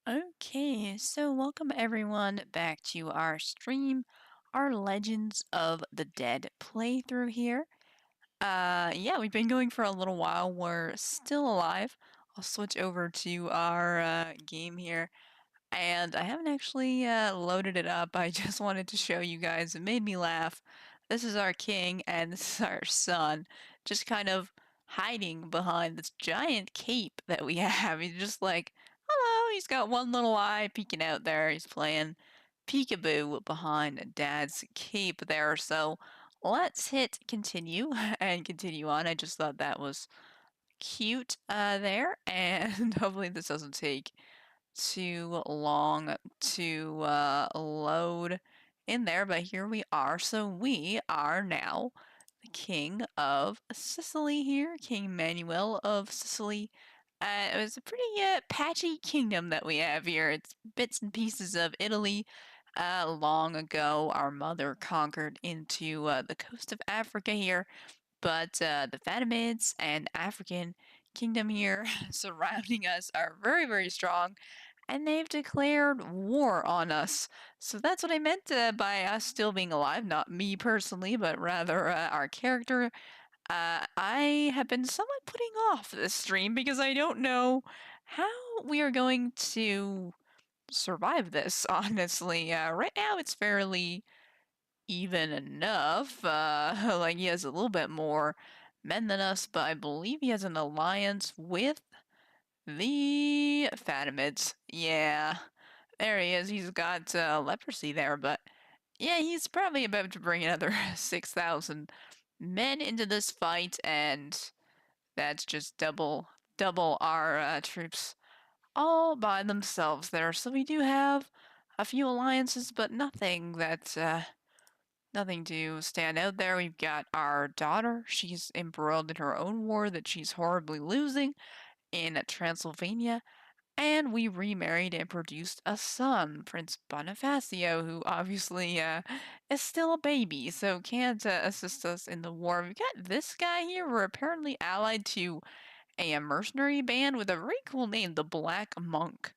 Okay, so welcome everyone back to our stream, our Legends of the Dead playthrough here. Yeah, we've been going for a little while. We're still alive. I'll switch over to our game here, and I haven't actually loaded it up. I just wanted to show you guys. It made me laugh. This is our king, and this is our son, just kind of hiding behind this giant cape that we have. He's just like, hello, he's got one little eye peeking out there. He's playing peekaboo behind Dad's cape there. So let's hit continue and continue on. I just thought that was cute there, and hopefully this doesn't take too long to load in there, but here we are. So we are now the King of Sicily here, King Manuel of Sicily. It was a pretty patchy kingdom that we have here. It's bits and pieces of Italy. Long ago, our mother conquered into the coast of Africa here, but the Fatimids and African kingdom here surrounding us are very, very strong, and they've declared war on us. So that's what I meant by us still being alive. Not me personally, but rather our character. I have been somewhat putting off this stream because I don't know how we are going to survive this, honestly. Right now, it's fairly even enough. Like, he has a little bit more men than us, but I believe he has an alliance with the Fatimids. Yeah, there he is. He's got leprosy there, but yeah, he's probably about to bring another 6,000 men into this fight, and that's just double our troops all by themselves there. So we do have a few alliances, but nothing to stand out there. We've got our daughter. She's embroiled in her own war that she's horribly losing in Transylvania. And we remarried and produced a son, Prince Bonifacio, who obviously is still a baby, so can't assist us in the war. We've got this guy here. We're apparently allied to a mercenary band with a very cool name, the Black Monk.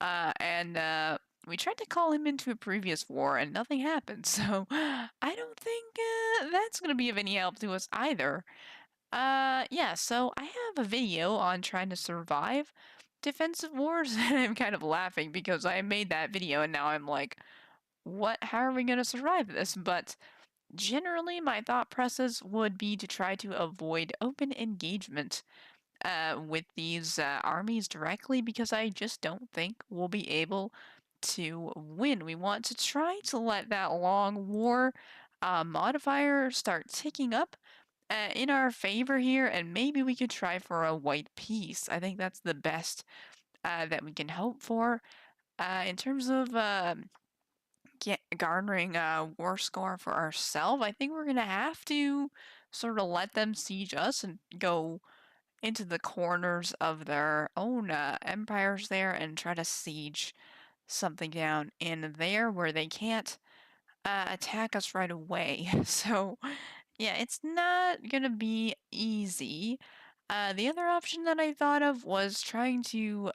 And we tried to call him into a previous war, and nothing happened. So I don't think that's going to be of any help to us either. Yeah, so I have a video on trying to survive defensive wars, and I'm kind of laughing because I made that video and now I'm like, what? How are we going to survive this? But generally, my thought process would be to try to avoid open engagement with these armies directly because I just don't think we'll be able to win. We want to try to let that long war modifier start ticking up in our favor here, and maybe we could try for a white peace. I think that's the best that we can hope for. In terms of garnering a war score for ourselves, I think we're going to have to sort of let them siege us and go into the corners of their own empires there and try to siege something down in there where they can't attack us right away. So, yeah, it's not gonna be easy. The other option that I thought of was trying to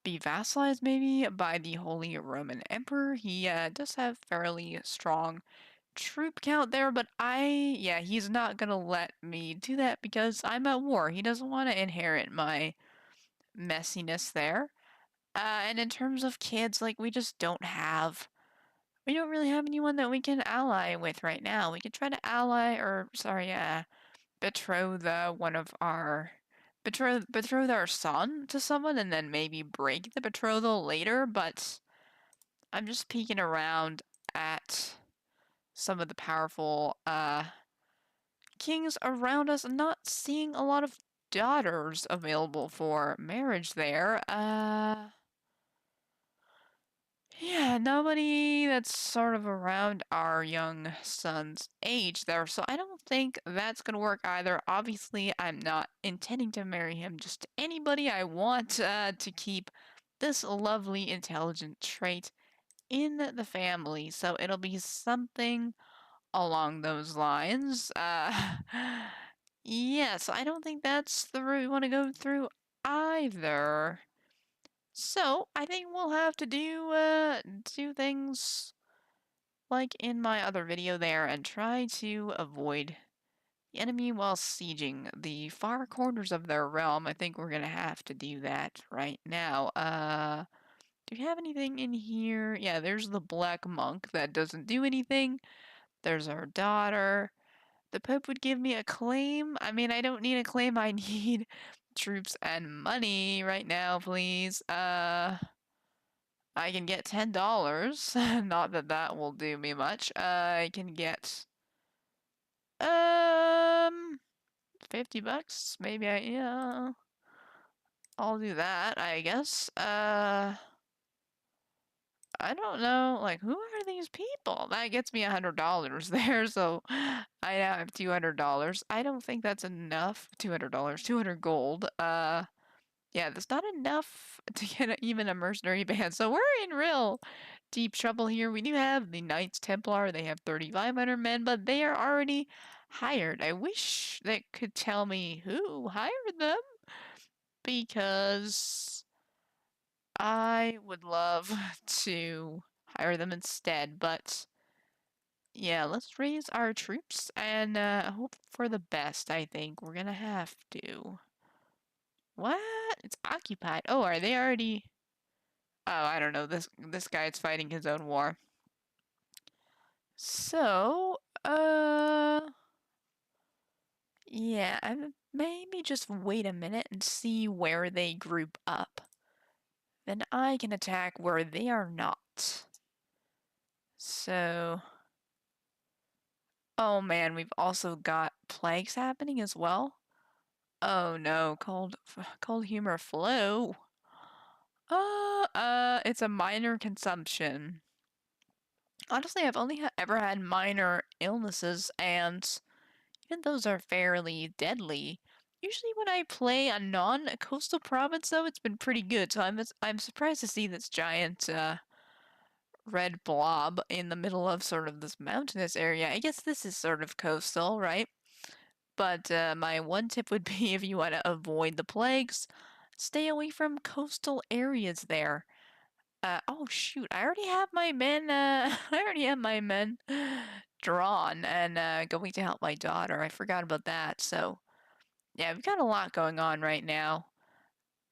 be vassalized maybe by the Holy Roman Emperor. He does have fairly strong troop count there, but yeah, he's not gonna let me do that because I'm at war. He doesn't want to inherit my messiness there. And in terms of kids, like, we don't really have anyone that we can ally with right now. We could try to ally, or sorry, betroth one of our betroth our son to someone, and then maybe break the betrothal later. But I'm just peeking around at some of the powerful kings around us, and not seeing a lot of daughters available for marriage there. Yeah, nobody that's sort of around our young son's age there, so I don't think that's gonna work either. Obviously, I'm not intending to marry him just to anybody. I want to keep this lovely, intelligent trait in the family, so it'll be something along those lines. Yeah, so I don't think that's the route we want to go through either. So I think we'll have to do things like in my other video there and try to avoid the enemy while sieging the far corners of their realm. I think we're gonna have to do that right now. Do we have anything in here? Yeah, there's the black monk that doesn't do anything. There's our daughter. The Pope would give me a claim. I mean, I don't need a claim. I need troops and money right now, please. I can get $10. Not that that will do me much. I can get um $50. Maybe yeah. I'll do that, I guess. I don't know, like, who are these people? That gets me $100 there, so I now have $200. I don't think that's enough. $200, 200 gold. Yeah, that's not enough to get even a mercenary band, so we're in real deep trouble here. We do have the Knights Templar. They have 3,500 men, but they are already hired. I wish they could tell me who hired them, because I would love to hire them instead, but yeah, let's raise our troops and hope for the best, I think. We're gonna have to. What? It's occupied. Oh, are they already... Oh, I don't know. This guy is fighting his own war. So, yeah, maybe just wait a minute and see where they group up. Then I can attack where they are not. So, oh man, we've also got plagues happening as well. Oh no, cold humor flu. It's a minor consumption. Honestly, I've only ever had minor illnesses, and even those are fairly deadly. Usually when I play a non-coastal province, though, it's been pretty good, so I'm surprised to see this giant, red blob in the middle of sort of this mountainous area. I guess this is sort of coastal, right? But my one tip would be, if you want to avoid the plagues, stay away from coastal areas there. Oh shoot, I already have my men, I already have my men drawn and going to help my daughter. I forgot about that. So, yeah, we've got a lot going on right now.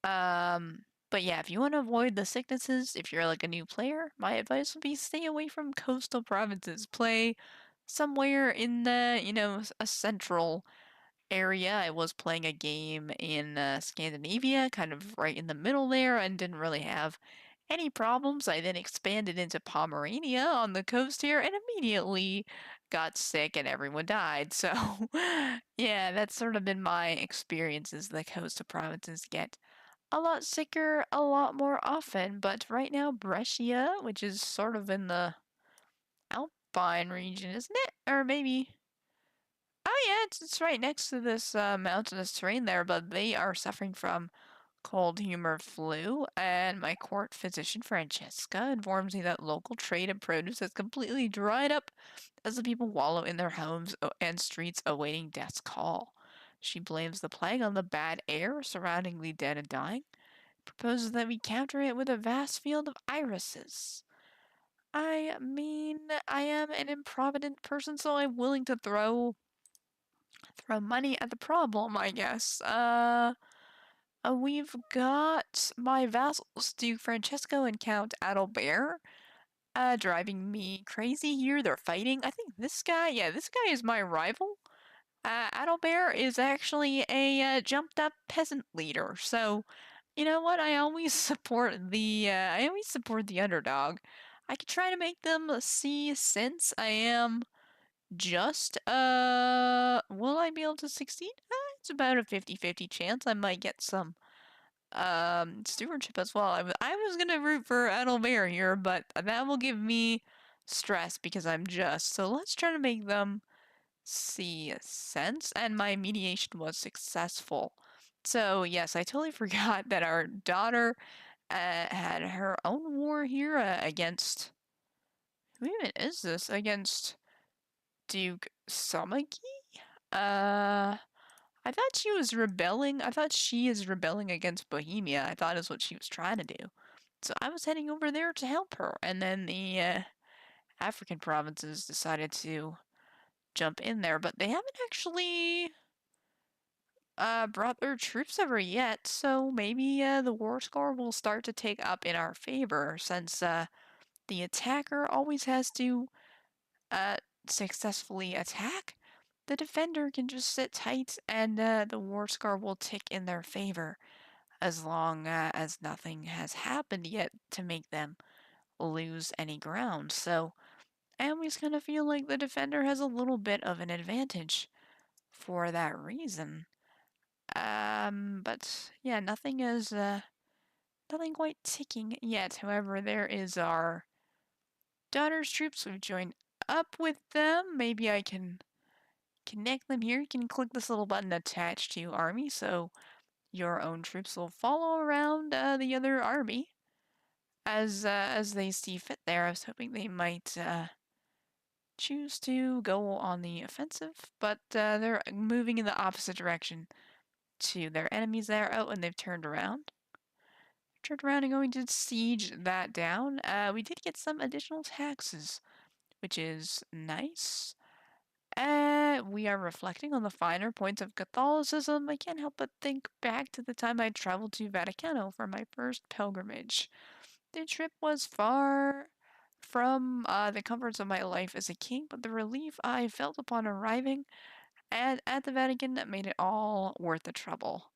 But yeah, if you want to avoid the sicknesses, if you're like a new player, my advice would be stay away from coastal provinces. Play somewhere in the, a central area. I was playing a game in Scandinavia, kind of right in the middle there, and didn't really have any problems. I then expanded into Pomerania on the coast here and immediately got sick and everyone died. So, yeah, that's sort of been my experiences. The coastal provinces get a lot sicker a lot more often. But right now, Brescia, which is sort of in the Alpine region, isn't it? Or maybe. Oh yeah, it's right next to this mountainous terrain there, but they are suffering from cold humor flu, and my court physician Francesca informs me that local trade and produce has completely dried up as the people wallow in their homes and streets awaiting death's call. She blames the plague on the bad air surrounding the dead and dying, proposes that we counter it with a vast field of irises. I mean, I am an improvident person, so I'm willing to throw money at the problem, I guess. We've got my vassals, Duke Francesco and Count Adalbert, driving me crazy here. They're fighting. I think this guy, yeah, this guy is my rival. Adalbert is actually a jumped up peasant leader. So, you know what? I always support the underdog. I could try to make them see since I am just, will I be able to succeed? It's about a 50-50 chance I might get some stewardship as well. I was gonna root for Adalbert here, but that will give me stress because I'm just. So let's try to make them see sense, and my mediation was successful. So yes, I totally forgot that our daughter had her own war here against. Who even is this? Against Duke Samaki? Uh, I thought she was rebelling. I thought she is rebelling against Bohemia. I thought is what she was trying to do. So I was heading over there to help her, and then the African provinces decided to jump in there, but they haven't actually brought their troops over yet, so maybe the war score will start to take up in our favor, since the attacker always has to uh, successfully attack. The defender can just sit tight, and the war score will tick in their favor, as long as nothing has happened yet to make them lose any ground. So I always kind of feel like the defender has a little bit of an advantage for that reason. But yeah, nothing quite ticking yet. However, there is our daughter's troops. We've joined up with them. Maybe I can connect them here. You can click this little button attached to army, so your own troops will follow around the other army as they see fit. There, I was hoping they might choose to go on the offensive, but they're moving in the opposite direction to their enemies there. Oh, and they've turned around. Turned around and going to siege that down. We did get some additional taxes, which is nice. We are reflecting on the finer points of Catholicism. I can't help but think back to the time I traveled to Vaticano for my first pilgrimage. The trip was far from the comforts of my life as a king, but the relief I felt upon arriving at the Vatican made it all worth the trouble.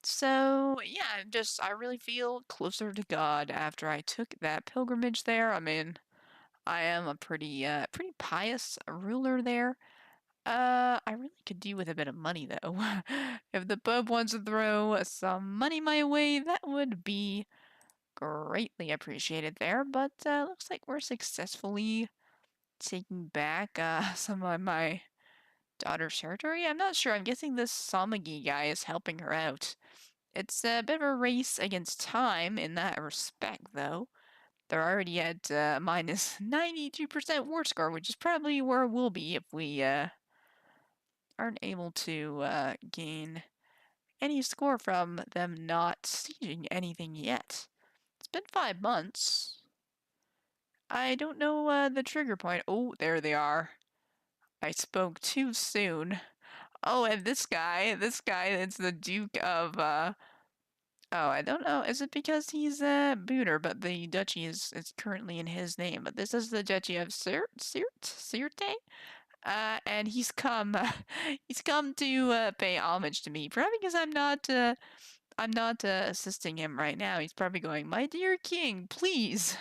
So yeah, I really feel closer to God after I took that pilgrimage there. I mean, I am a pretty pious ruler there. I really could do with a bit of money though. If the Pope wants to throw some money my way, that would be greatly appreciated there. But looks like we're successfully taking back some of my daughter's territory. I'm not sure. I'm guessing this Samagi guy is helping her out. It's a bit of a race against time in that respect, though. They're already at minus 92% war score, which is probably where we'll be if we aren't able to gain any score from them not sieging anything yet. It's been 5 months. I don't know the trigger point. Oh, there they are. I spoke too soon. Oh, and this guy, it's the Duke of oh, I don't know. Is it because he's a booter, but the duchy is currently in his name? But this is the Duchy of Sirte, and he's come to pay homage to me. Probably because I'm not assisting him right now. He's probably going, "My dear king, please,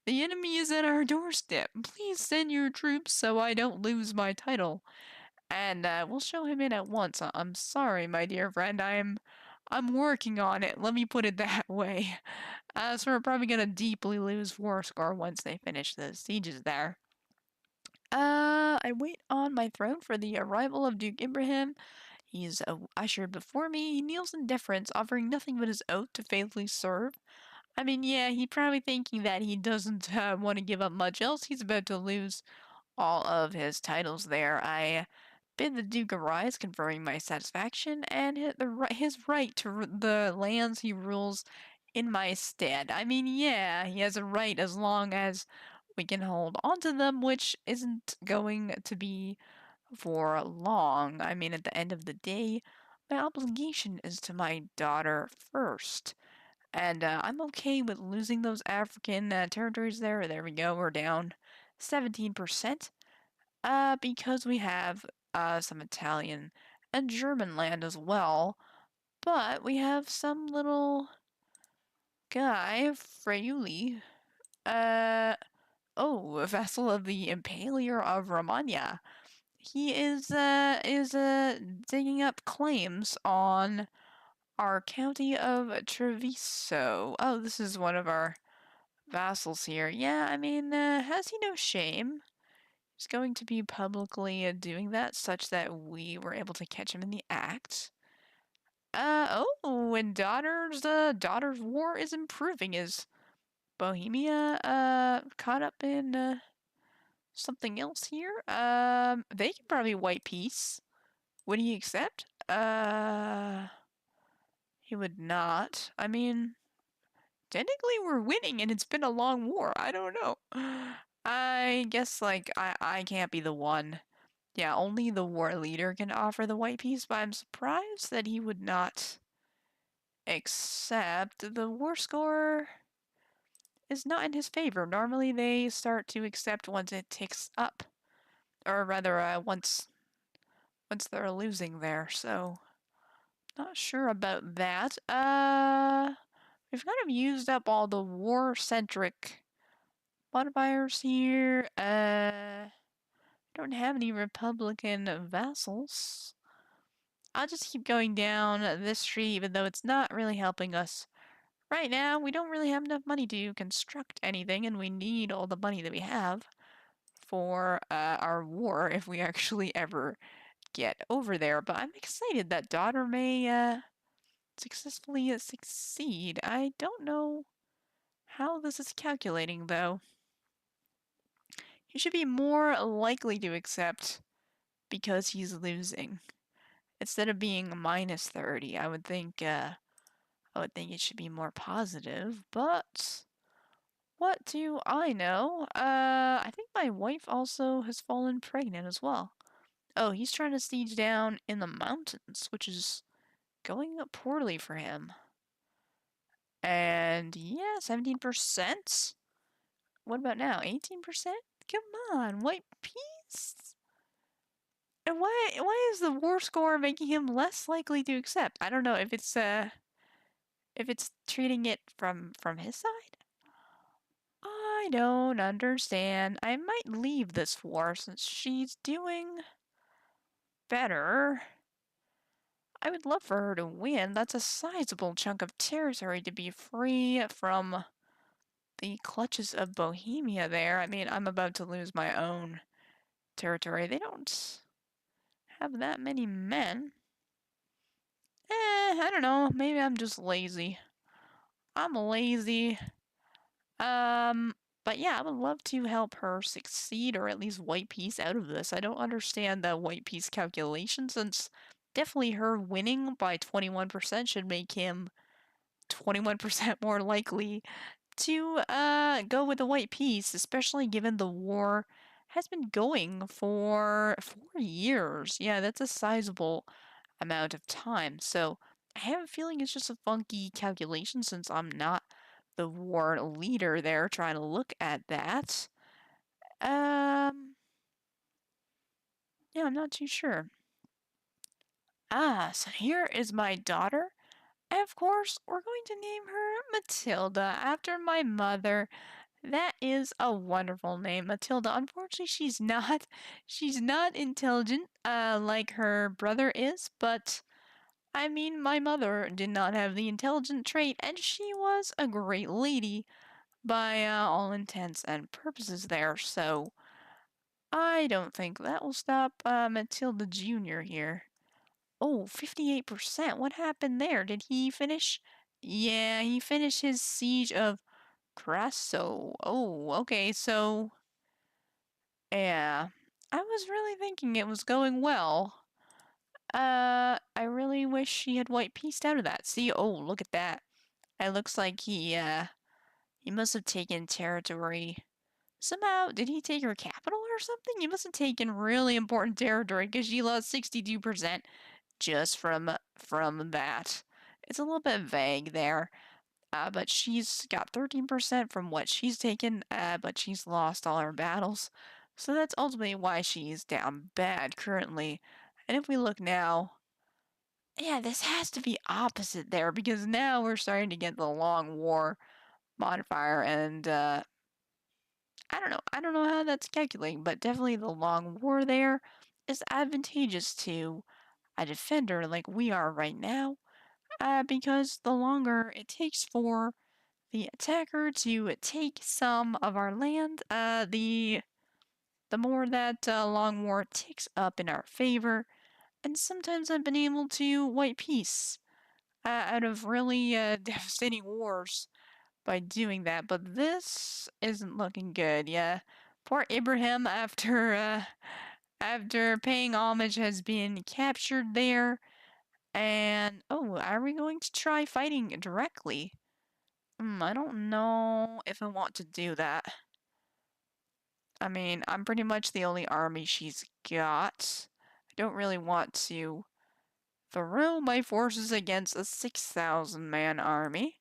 the enemy is at our doorstep. Please send your troops so I don't lose my title." And we'll show him in at once. I'm sorry, my dear friend. I'm working on it. Let me put it that way. So we're probably gonna deeply lose war score once they finish the sieges there. I wait on my throne for the arrival of Duke Ibrahim. He's ushered before me. He kneels in deference, offering nothing but his oath to faithfully serve. I mean, yeah, he's probably thinking that he doesn't want to give up much else. He's about to lose all of his titles there. I bid the Duke arise, conferring my satisfaction and his right to the lands he rules in my stead. I mean, yeah, he has a right as long as we can hold on to them, which isn't going to be for long. I mean, at the end of the day, my obligation is to my daughter first. And I'm okay with losing those African territories there. There we go, we're down 17%. Because we have some Italian and German land as well. But we have some little guy, Friuli, uh, oh, a vassal of the Impaler of Romagna. He is digging up claims on our county of Treviso. Oh, this is one of our vassals here. Yeah, I mean, has he no shame? He's going to be publicly doing that such that we were able to catch him in the act. Oh, and daughter's war is improving. Is Bohemia caught up in something else here? They can probably white peace. Would he accept? He would not. I mean, technically we're winning and it's been a long war. I don't know. I guess, like, I can't be the one. Yeah, only the war leader can offer the white peace, but I'm surprised that he would not accept. The war score is not in his favor. Normally they start to accept once it ticks up. Or rather, once they're losing there, so not sure about that. We've kind of used up all the war-centric modifiers here. Don't have any Republican vassals. I'll just keep going down this tree, even though it's not really helping us. Right now, we don't really have enough money to construct anything, and we need all the money that we have for our war if we actually ever get over there. But I'm excited that daughter may successfully succeed. I don't know how this is calculating, though. He should be more likely to accept because he's losing. Instead of being minus 30, I would think it should be more positive, but what do I know? I think my wife also has fallen pregnant as well. Oh, he's trying to siege down in the mountains, which is going poorly for him. And yeah, 17%? What about now? 18%? Come on, white peace? And why is the war score making him less likely to accept? I don't know if it's treating it from his side. I don't understand. I might leave this war since she's doing better. I would love for her to win. That's a sizable chunk of territory to be free from the clutches of Bohemia there. I mean, I'm about to lose my own territory. They don't have that many men. I don't know. Maybe I'm just lazy. I'm lazy. But yeah, I would love to help her succeed or at least white peace out of this. I don't understand the white peace calculation since definitely her winning by 21% should make him 21% more likely to go with the white peace, especially given the war has been going for 4 years. Yeah, that's a sizable amount of time. So I have a feeling it's just a funky calculation since I'm not the war leader there trying to look at that. Yeah, I'm not too sure. So here is my daughter. And of course, we're going to name her Matilda after my mother. That is a wonderful name, Matilda. Unfortunately, she's not intelligent, like her brother is, but I mean, my mother did not have the intelligent trait, and she was a great lady by all intents and purposes there, so I don't think that will stop Matilda Jr. here. Oh, 58%. What happened there? Did he finish? Yeah, he finished his siege of Crasso. Oh, okay, so yeah. I was really thinking it was going well. I really wish he had white pieced out of that. See, oh, look at that. It looks like he must have taken territory. Somehow, did he take her capital or something? He must have taken really important territory because she lost 62% just from that. It's a little bit vague there. But she's got 13% from what she's taken, but she's lost all her battles. So that's ultimately why she's down bad currently. And if we look now, yeah, this has to be opposite there because now we're starting to get the long war modifier and I don't know how that's calculating, but definitely the long war there is advantageous to a defender like we are right now, because the longer it takes for the attacker to take some of our land, the more that long war ticks up in our favor, and sometimes I've been able to white peace out of really devastating wars by doing that, but this isn't looking good. Yeah, poor Ibrahim after paying homage has been captured there. And, oh, are we going to try fighting directly? I don't know if I want to do that. I mean, I'm pretty much the only army she's got. I don't really want to throw my forces against a 6,000 man army.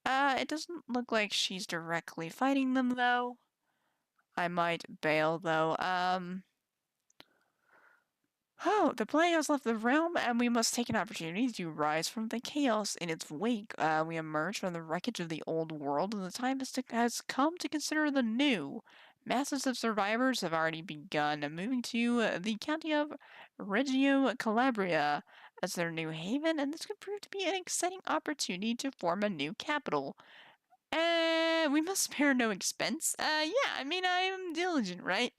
It doesn't look like she's directly fighting them, though. I might bail, though. Oh, the plague has left the realm, and we must take an opportunity to rise from the chaos in its wake. We emerge from the wreckage of the old world, and the time has come to consider the new. Masses of survivors have already begun moving to the county of Reggio Calabria as their new haven, and this could prove to be an exciting opportunity to form a new capital. We must spare no expense. Yeah, I mean, I'm diligent, right?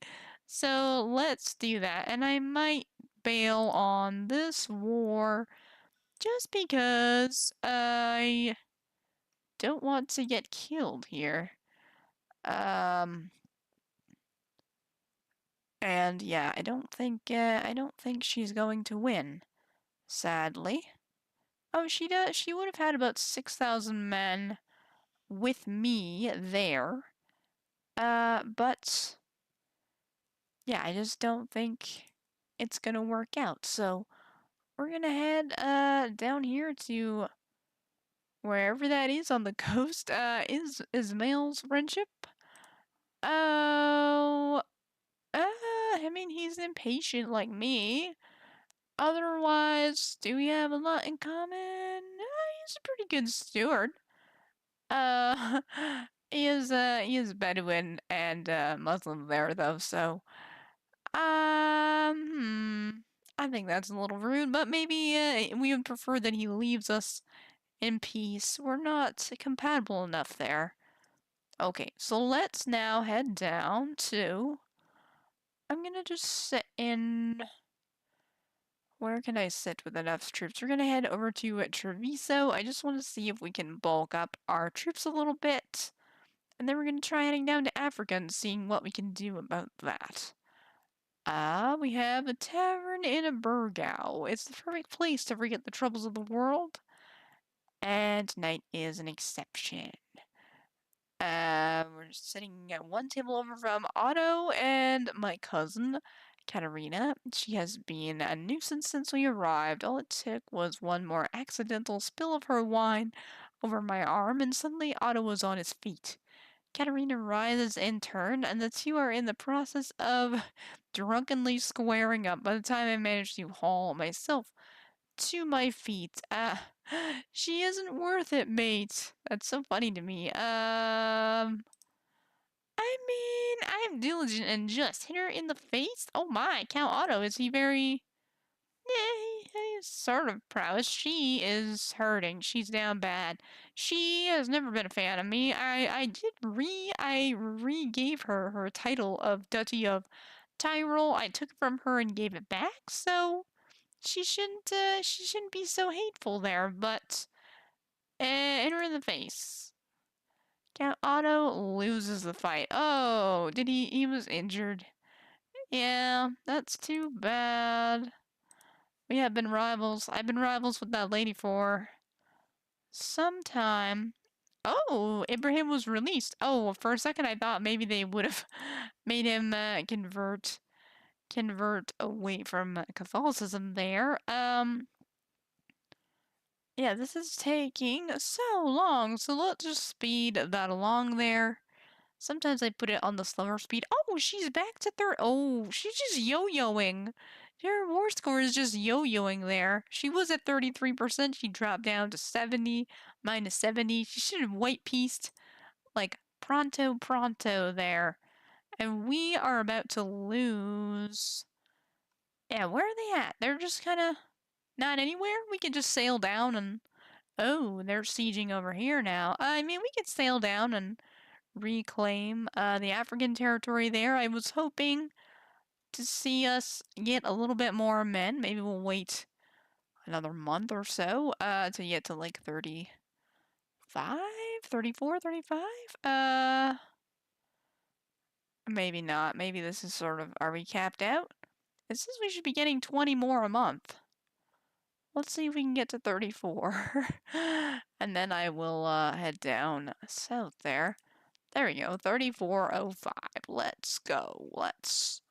So let's do that, and I might bail on this war just because I don't want to get killed here. Um, and yeah, I don't think she's going to win, sadly. Oh, she does. She would have had about 6,000 men with me there. But yeah, I just don't think it's gonna work out. So we're gonna head down here to wherever that is on the coast. Is Ismail's friendship? Oh, I mean he's impatient like me. Otherwise, do we have a lot in common? He's a pretty good steward. Uh, he is Bedouin and Muslim there though, so I think that's a little rude, but maybe we would prefer that he leaves us in peace. We're not compatible enough there. Okay, so let's now head down to. I'm gonna just sit in. Where can I sit with enough troops? We're gonna head over to Treviso. I just want to see if we can bulk up our troops a little bit. And then we're gonna try heading down to Africa and seeing what we can do about that. We have a tavern in a Burgau. It's the perfect place to forget the troubles of the world. And tonight is an exception. We're sitting at one table over from Otto and my cousin, Katerina. She has been a nuisance since we arrived. All it took was one more accidental spill of her wine over my arm, and suddenly Otto was on his feet. Katerina rises in turn, and the two are in the process of drunkenly squaring up by the time I manage to haul myself to my feet. She isn't worth it, mate. That's so funny to me. I mean, I'm diligent and just. Hit her in the face? Oh my, Count Otto, is he very... he's sort of prowess. She is hurting. She's down bad. She has never been a fan of me. I re-gave her her title of Duchy of Tyrol. I took it from her and gave it back, so she shouldn't be so hateful there, but hit her in the face. Count Otto loses the fight. Oh, he was injured. Yeah, that's too bad. We have been rivals. I've been rivals with that lady for some time. Oh, Ibrahim was released. Oh, for a second I thought maybe they would have made him convert away from Catholicism there. Yeah, this is taking so long, so let's just speed that along there. Sometimes I put it on the slower speed. Oh, she's back to third. Oh, she's just yo-yoing. Her war score is just yo-yoing there. She was at 33%. She dropped down to 70, minus 70. She should have white-pieced, like, pronto there. And we are about to lose. Yeah, where are they at? They're just kind of not anywhere. We could just sail down and... Oh, they're sieging over here now. I mean, we could sail down and reclaim the African territory there. I was hoping to see us get a little bit more men. Maybe we'll wait another month or so to get to like 35, 34, 35. Maybe not. Maybe this is sort of, are we capped out? It says we should be getting 20 more a month. Let's see if we can get to 34. And then I will head down south there. There we go, 3405. Let's go. Let's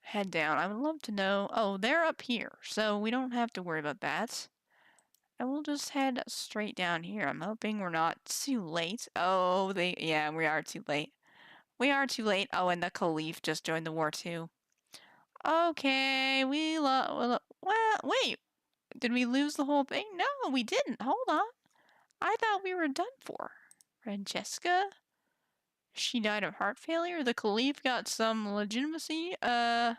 head down. I would love to know. Oh, they're up here, so we don't have to worry about that. I will just head straight down here. I'm hoping we're not too late. Oh, yeah, we are too late. We are too late. Oh, and the Caliph just joined the war too. Okay, well, wait. Did we lose the whole thing? No, we didn't. Hold on. I thought we were done for. Francesca? She died of heart failure? The Caliph got some legitimacy? What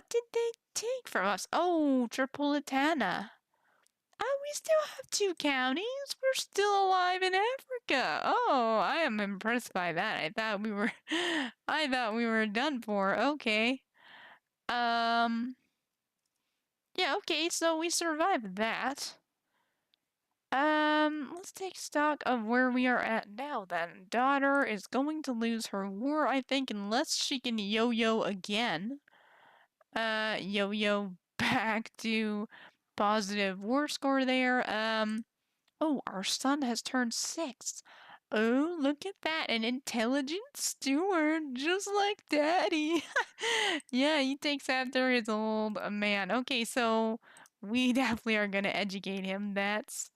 did they take from us? Oh, Tripolitana. Oh, we still have 2 counties. We're still alive in Africa. Oh, I am impressed by that. I thought we were done for. Okay. Yeah, okay, so we survived that. Let's take stock of where we are at now then. Daughter is going to lose her war, I think, unless she can yo-yo again. Yo-yo back to positive war score there. Oh, our son has turned 6. Oh, look at that, an intelligent steward, just like Daddy. Yeah, he takes after his old man. Okay, so we definitely are gonna educate him. That's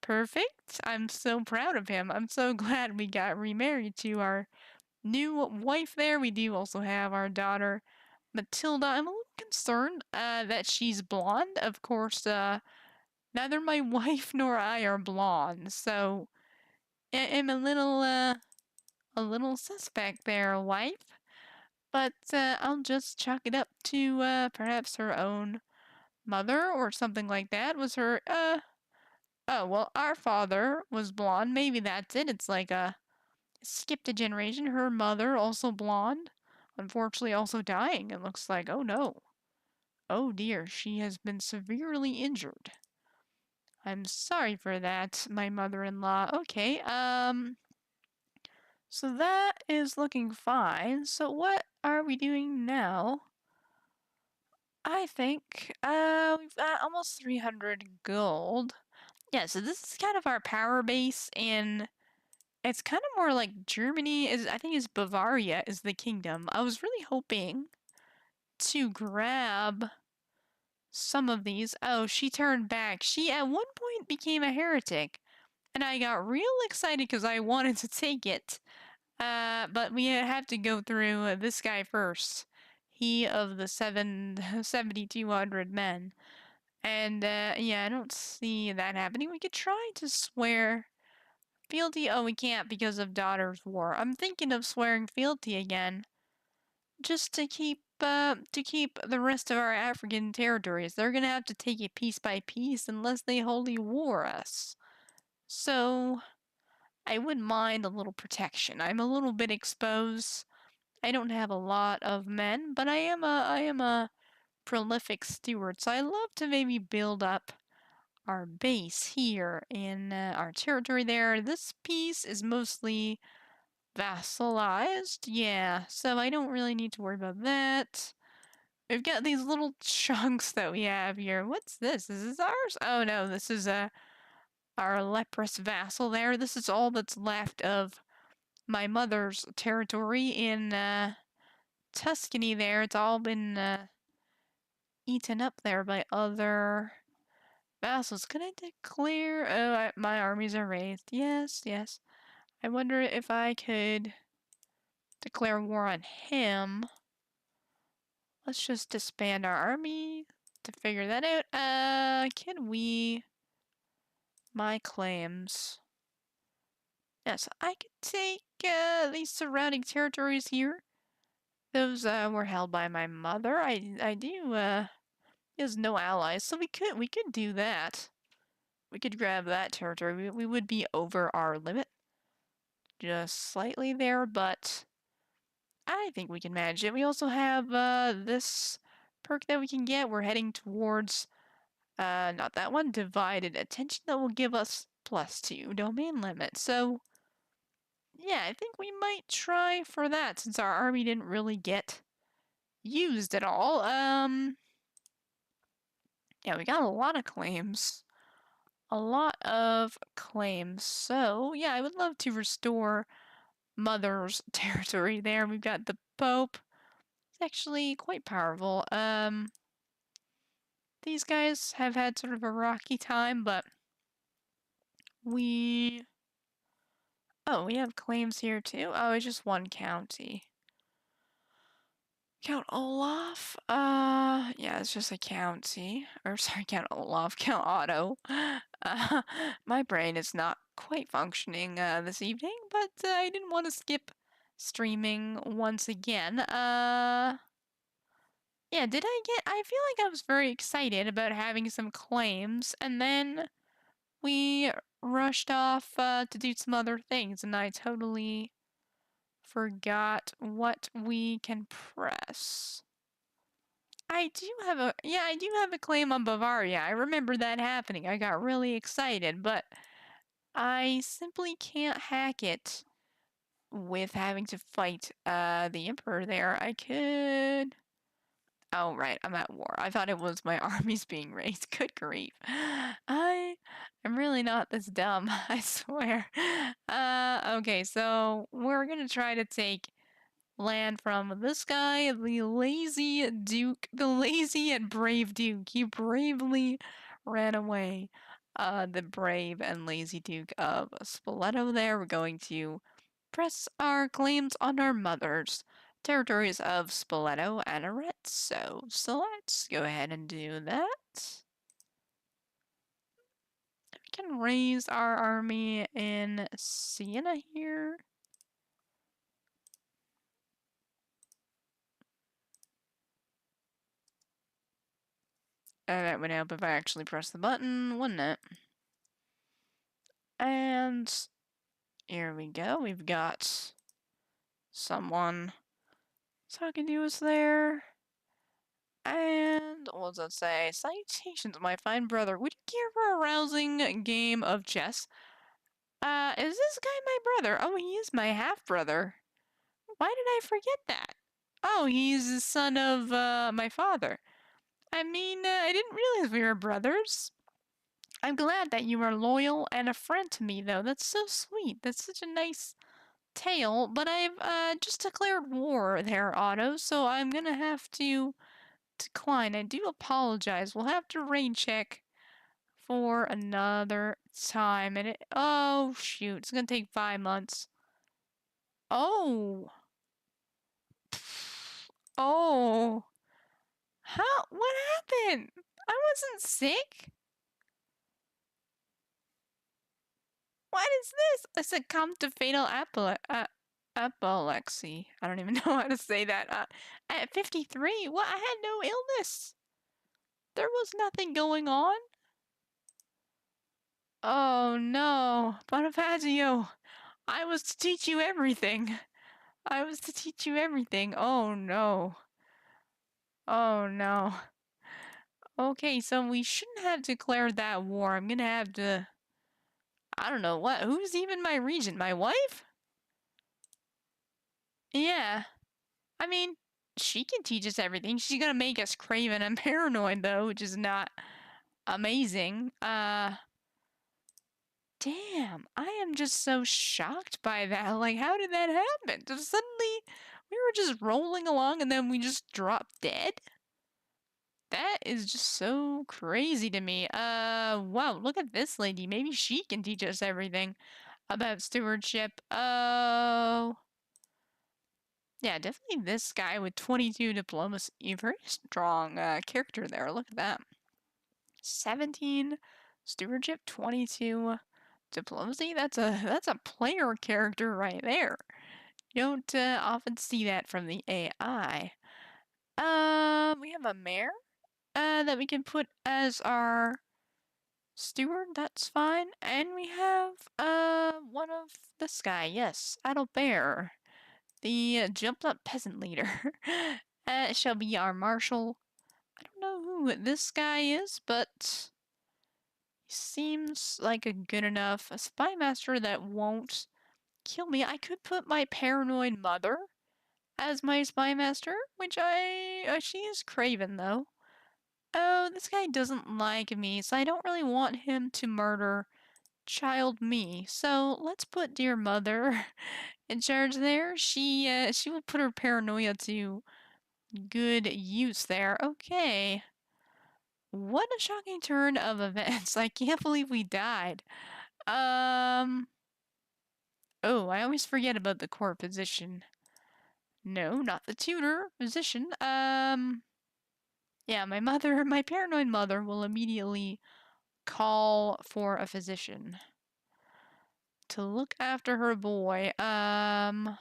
perfect. I'm so proud of him. I'm so glad we got remarried to our new wife there. We do also have our daughter, Matilda. I'm a little concerned that she's blonde. Of course, neither my wife nor I are blonde, so I'm a little suspect there, wife. But I'll just chalk it up to perhaps her own mother or something like that. Was her oh well, our father was blonde. Maybe that's it. It's like skipped a generation. Her mother also blonde, unfortunately also dying. It looks like. Oh no. Oh dear, she has been severely injured. I'm sorry for that, my mother-in-law. Okay, so that is looking fine. So what are we doing now? I think, we've got almost 300 gold. Yeah, so this is kind of our power base, and it's kind of more like Germany is, I think is Bavaria is the kingdom. I was really hoping to grab some of these. Oh, she turned back. She at one point became a heretic, and I got real excited because I wanted to take it. But we have to go through this guy first. He of the 7,200 men. And, yeah, I don't see that happening. We could try to swear fealty. Oh, we can't because of Daughter's War. I'm thinking of swearing fealty again. Just to keep the rest of our African territories. They're gonna have to take it piece by piece unless they wholly war us. So, I wouldn't mind a little protection. I'm a little bit exposed. I don't have a lot of men, but I am a prolific steward, so I love to maybe build up our base here in our territory there. This piece is mostly vassalized, yeah, so I don't really need to worry about that. We've got these little chunks that we have here. What's this? Is this ours? Oh no, this is our leprous vassal there. This is all that's left of my mother's territory in Tuscany there. It's all been eaten up there by other vassals. Can I declare? Oh, my armies are raised. Yes, yes. I wonder if I could declare war on him. Let's just disband our army to figure that out. Can we... My claims. Yes, I could take these surrounding territories here. Those were held by my mother. I do he has no allies, so we could do that. We could grab that territory. We would be over our limit just slightly there, but I think we can manage it. We also have this perk that we can get. We're heading towards not that one, divided attention, that will give us +2 domain limit. So yeah, I think we might try for that since our army didn't really get used at all. Yeah, Yeah, we got a lot of claims. A lot of claims. So, yeah, I would love to restore Mother's territory there. We've got the Pope. He's actually quite powerful. These guys have had sort of a rocky time, but we... Oh, we have claims here too? Oh, it's just one county. Count Olaf? Yeah, it's just a county. Or, sorry, Count Olaf, Count Otto. My brain is not quite functioning, this evening, but, I didn't want to skip streaming once again. Yeah, I feel like I was very excited about having some claims, and then we rushed off, to do some other things, and I totally forgot what we can press. I do have a claim on Bavaria. I remember that happening. I got really excited, but I simply can't hack it with having to fight the Emperor there. I could... Oh, right, I'm at war. I thought it was my armies being raised. Good grief. I'm really not this dumb, I swear. Okay, so we're gonna try to take land from this guy, the lazy Duke, the lazy and brave Duke. He bravely ran away. The brave and lazy Duke of Spoleto there. We're going to press our claims on our mothers. Territories of Spoleto and Arezzo. So let's go ahead and do that. We can raise our army in Siena here. That would help if I actually press the button, wouldn't it? And here we go. We've got someone talking to us there. And what does that say? Salutations, my fine brother. Would you care for a rousing game of chess? Is this guy my brother? Oh, he is my half-brother. Why did I forget that? Oh, he's the son of, my father. I mean, I didn't realize we were brothers. I'm glad that you are loyal and a friend to me, though. That's so sweet. That's such a nice tale. But I've, just declared war there, Otto, so I'm gonna have to decline. I do apologize. We'll have to rain check for another time. And oh, shoot. It's gonna take 5 months. Oh. Oh. How? What happened? I wasn't sick. What is this? I succumbed to fatal apoplexy. I don't even know how to say that. At 53? What? I had no illness. There was nothing going on. Oh no, Bonifacio. I was to teach you everything. I was to teach you everything. Oh no. Oh no. Okay, so we shouldn't have declared that war. I'm gonna have to... I don't know what. Who's even my regent? My wife? Yeah. I mean, she can teach us everything. She's gonna make us craven and paranoid, though, which is not amazing. Damn. I am just so shocked by that. Like, how did that happen? Just suddenly, we were just rolling along and then we just dropped dead? That is just so crazy to me. Wow, look at this lady. Maybe she can teach us everything about stewardship. Oh. Yeah, definitely this guy with 22 diplomacy. Very strong character there. Look at that. 17 stewardship, 22 diplomacy. That's a player character right there. You don't often see that from the AI. We have a mayor that we can put as our steward. That's fine. And we have one of this guy. Yes, Adalbert. The jumped up peasant leader shall be our marshal. I don't know who this guy is, but he seems like a good enough spy master that won't kill me. I could put my paranoid mother as my spy master, which she is craven though. Oh, this guy doesn't like me, so I don't really want him to murder child me. So let's put dear mother in charge there. She will put her paranoia to good use there. Okay. What a shocking turn of events. I can't believe we died. Um. Oh, I always forget about the court position. No, not the tutor position. Yeah, my paranoid mother will immediately call for a physician to look after her boy. Yeah,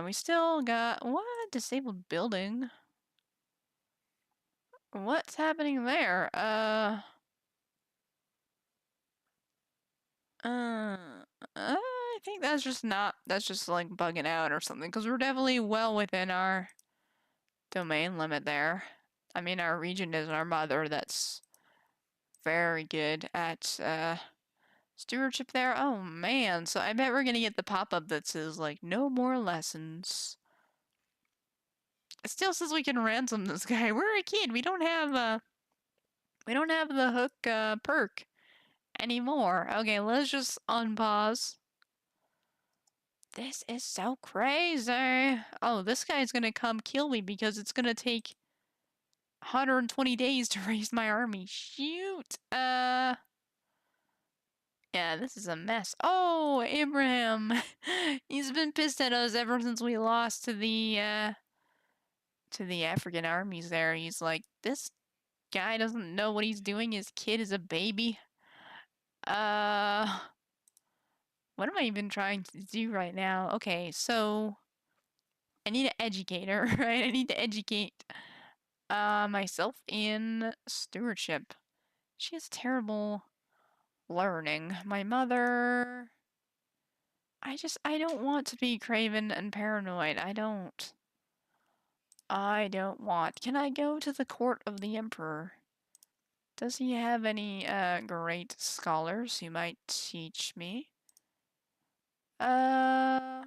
we still got what? Disabled building. What's happening there? Uh, I think that's just like bugging out or something, because we're definitely well within our domain limit there. I mean, our region is our mother. That's very good at, stewardship there. Oh man, so I bet we're gonna get the pop-up that says, like, no more lessons. It still says we can ransom this guy. We're a kid. We don't have the hook, perk anymore. Okay, let's just unpause. This is so crazy. Oh, this guy's gonna come kill me because it's gonna take 120 days to raise my army. Shoot. Yeah, this is a mess. Oh, Abraham. He's been pissed at us ever since we lost to the African armies there. He's like, this guy doesn't know what he's doing. His kid is a baby. Uh, what am I even trying to do right now? Okay, so I need an educator, right? I need to educate myself in stewardship. She has terrible learning. My mother, I don't want to be craven and paranoid. I don't want. Can I go to the court of the emperor? Does he have any great scholars who might teach me? Uh,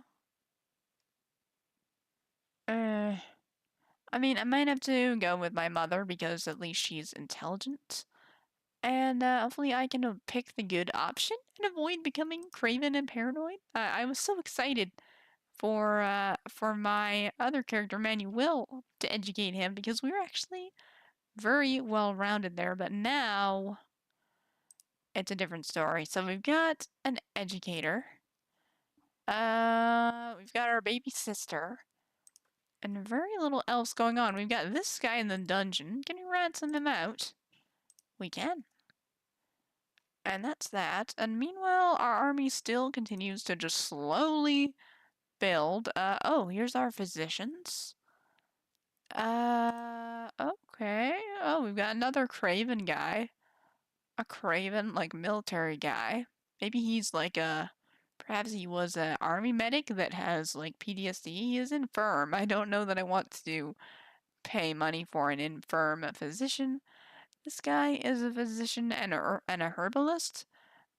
uh I mean, I might have to go with my mother because at least she's intelligent. And hopefully I can pick the good option and avoid becoming craven and paranoid. I was so excited for my other character, Manuel, to educate him because we were actually very well rounded there. But now it's a different story. So we've got an educator. We've got our baby sister. And very little else going on. We've got this guy in the dungeon. Can we ransom him out? We can. And that's that. And meanwhile, our army still continues to just slowly build. Oh, here's our physicians. Okay. Oh, we've got another Craven guy. A Craven, like, military guy. Maybe he's like perhaps he was an army medic that has, like, PTSD. He is infirm. I don't know that I want to pay money for an infirm physician. This guy is a physician and a herbalist,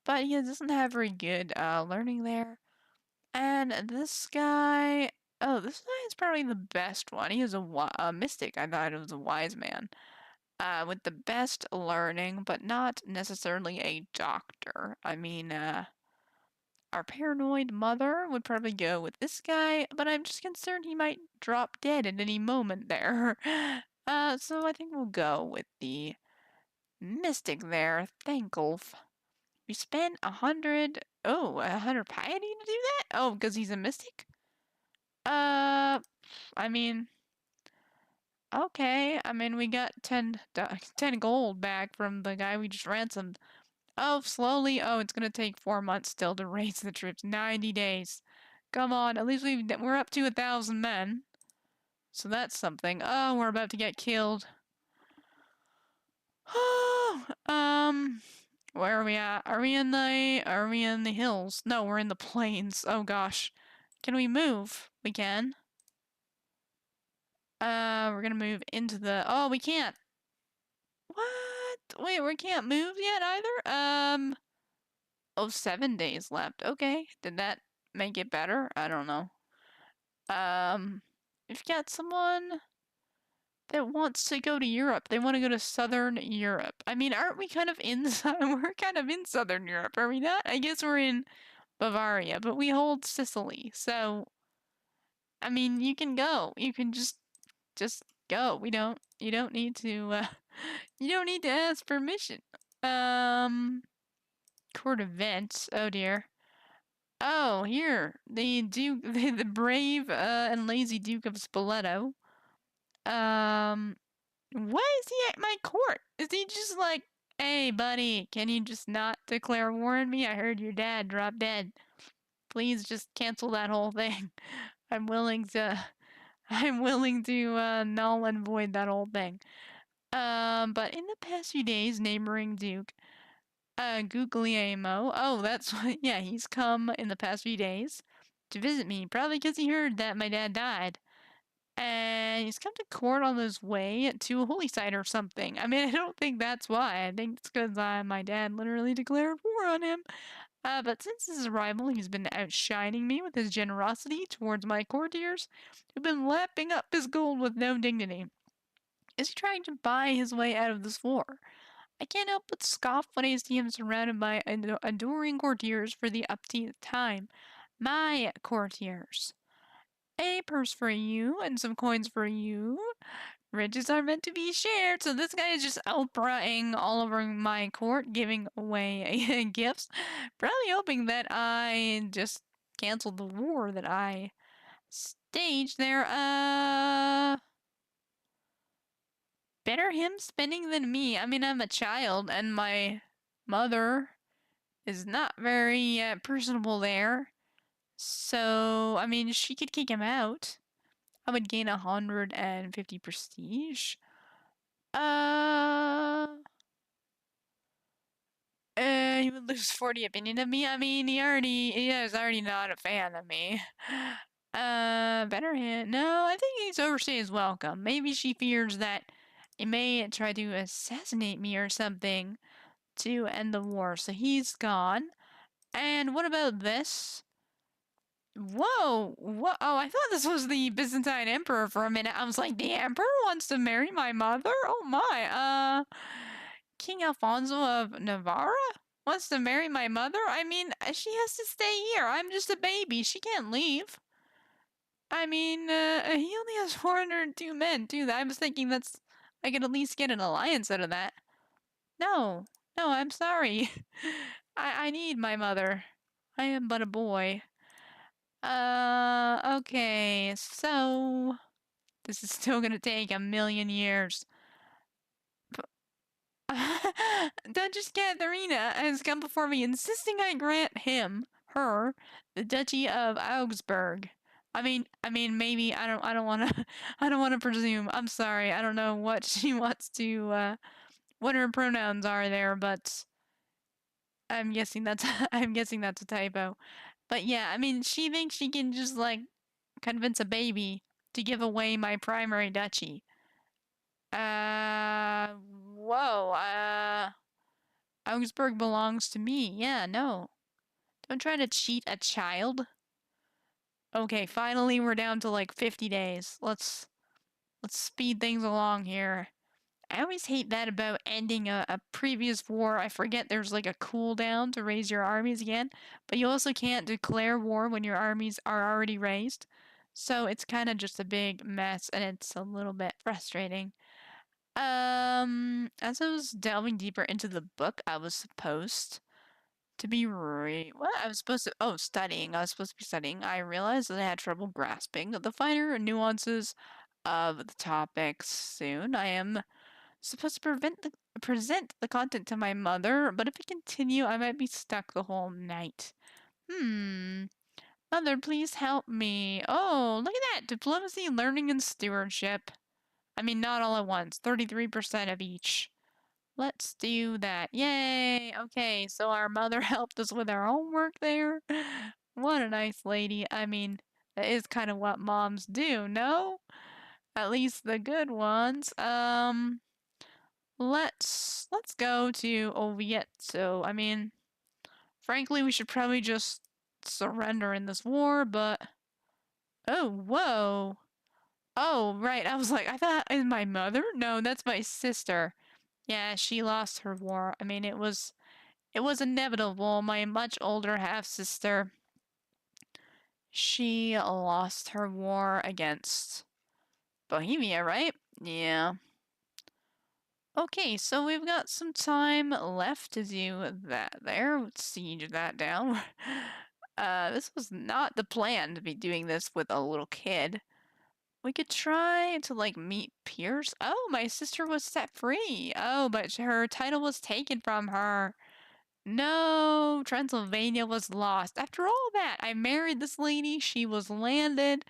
but he doesn't have very good learning there. And this guy, oh, this guy is probably the best one. He is a mystic. I thought it was a wise man. With the best learning, but not necessarily a doctor. I mean, our paranoid mother would probably go with this guy, but I'm just concerned he might drop dead at any moment there. So I think we'll go with the mystic there, Thankulf. We spent 100 piety to do that? Oh, because he's a mystic? I mean, okay. I mean, we got 10 gold back from the guy we just ransomed. Oh, slowly. Oh, it's gonna take 4 months still to raise the troops. 90 days. Come on, at least we're up to 1,000 men. So that's something. Oh, we're about to get killed. Oh, where are we at? Are we in the hills? No, we're in the plains. Oh gosh. Can we move? We can. We're gonna move into the, oh, we can't. What? Wait, we can't move yet either? Oh, 7 days left. Okay. Did that make it better? I don't know. We've got someone. that wants to go to Europe. They want to go to Southern Europe. I mean, aren't we kind of inside? We're kind of in Southern Europe, are we not? I guess we're in Bavaria, but we hold Sicily. So, I mean, you can go. You can just go. You don't need to you don't need to ask permission. Court events. Oh dear. Oh, here. The Duke the brave and lazy Duke of Spoleto. Um Why is he at my court? Is he just like, hey, buddy, can you just not declare war on me? I heard your dad dropped dead. Please just cancel that whole thing. I'm willing to, I'm willing to null and void that whole thing. But in the past few days, neighboring Duke, Guglielmo, oh, that's what, yeah, he's come in the past few days to visit me, probably because he heard that my dad died. And he's come to court on his way to a holy site or something. I mean, I don't think that's why. I think it's because my dad literally declared war on him. But since his arrival, he's been outshining me with his generosity towards my courtiers, who've been lapping up his gold with no dignity. Is he trying to buy his way out of this war? I can't help but scoff when I see him surrounded by adoring courtiers for the upteenth time. My courtiers. A purse for you and some coins for you. Riches are meant to be shared, so this guy is just Oprahing all over my court, giving away gifts. Probably hoping that I just canceled the war that I staged there. Better him spending than me. I mean, I'm a child, and my mother is not very personable there. So, I mean, she could kick him out. I would gain 150 prestige. He would lose 40 opinion of me. I mean, he is already not a fan of me. Better him. No, I think he's overstayed his welcome. Maybe she fears that he may try to assassinate me or something to end the war, so he's gone. And what about this? Whoa! Whoa! Oh, I thought this was the Byzantine Emperor for a minute. I was like, the Emperor wants to marry my mother? Oh my! King Alfonso of Navarra wants to marry my mother? I mean, she has to stay here. I'm just a baby. She can't leave. I mean, he only has 402 men, too. I was thinking I could at least get an alliance out of that. No. No, I'm sorry. I need my mother. I am but a boy. Okay, so this is still gonna take a million years. Duchess Katharina has come before me, insisting I grant her, the Duchy of Augsburg. Maybe I don't want to, I don't want to presume. I'm sorry, I don't know what she wants to, what her pronouns are there, but I'm guessing that's, I'm guessing that's a typo. But yeah, I mean, she thinks she can just like convince a baby to give away my primary duchy. Whoa, Augsburg belongs to me. Yeah, no. Don't try to cheat a child. Okay, finally we're down to like 50 days. Let's speed things along here. I always hate that about ending a previous war. I forget there's like a cooldown to raise your armies again, but you also can't declare war when your armies are already raised. So it's kind of just a big mess and it's a little bit frustrating. As I was delving deeper into the book, I was supposed to be what? I was supposed to studying. I was supposed to be studying. I realized that I had trouble grasping the finer nuances of the topics soon. I am supposed to present the content to my mother, but if I continue, I might be stuck the whole night. Mother, please help me. Oh, look at that. Diplomacy, learning, and stewardship. I mean, not all at once. 33% of each. Let's do that. Yay! Okay, so our mother helped us with our homework there. What a nice lady. I mean, that is kind of what moms do, no? At least the good ones. Let's go to Oviedo. I mean, frankly, we should probably just surrender in this war, but oh, whoa. Oh, right. I was like, I thought is my mother? No, that's my sister. Yeah, she lost her war. I mean, it was inevitable. My much older half sister, she lost her war against Bohemia, right? Yeah. Okay, so we've got some time left to do that there. Let's siege that down. This was not the plan to be doing this with a little kid. We could try to, like, meet peers. Oh, my sister was set free. Oh, but her title was taken from her. No, Transylvania was lost. After all that, I married this lady. She was landed.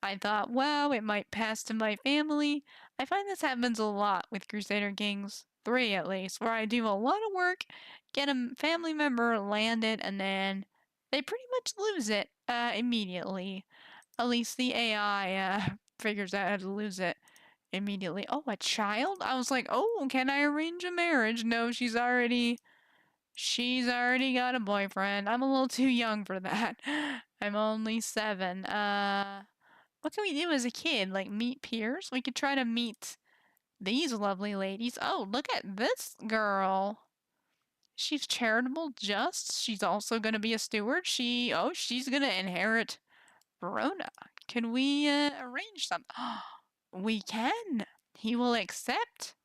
I thought, wow, it might pass to my family. I find this happens a lot with Crusader Kings 3 at least, where I do a lot of work, get a family member landed, and then they pretty much lose it immediately. At least the AI figures out how to lose it immediately. Oh, a child? I was like, oh, can I arrange a marriage? No, she's already got a boyfriend. I'm a little too young for that. I'm only 7. What can we do as a kid? Like meet peers? We could try to meet these lovely ladies. Oh, look at this girl. She's charitable, just. She's also gonna be a steward. She's gonna inherit Verona. Can we arrange something? We can. He will accept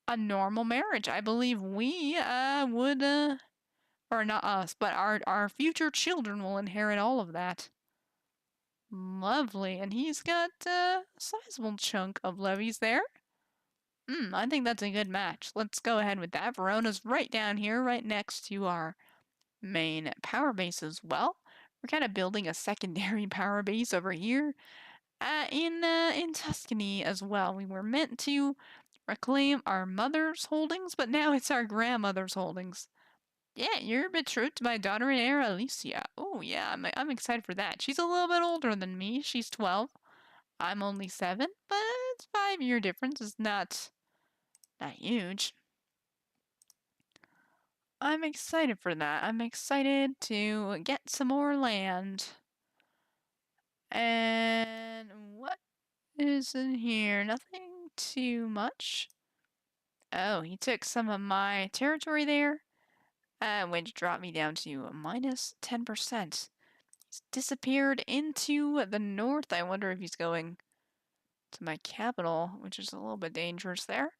a normal marriage. I believe we would or not us, but our future children will inherit all of that. Lovely, and he's got a sizable chunk of levies there. I think that's a good match. Let's go ahead with that. Verona's right down here, right next to our main power base as well. We're kind of building a secondary power base over here in Tuscany as well. We were meant to reclaim our mother's holdings, but now it's our grandmother's holdings. Yeah, you're betrothed to my daughter and heir, Alicia. Oh, yeah, I'm excited for that. She's a little bit older than me. She's 12. I'm only 7, but it's 5-year difference. It's not huge. I'm excited for that. I'm excited to get some more land. And what is in here? Nothing too much. Oh, he took some of my territory there, which dropped me down to minus 10%. He's disappeared into the north. I wonder if he's going to my capital, which is a little bit dangerous there.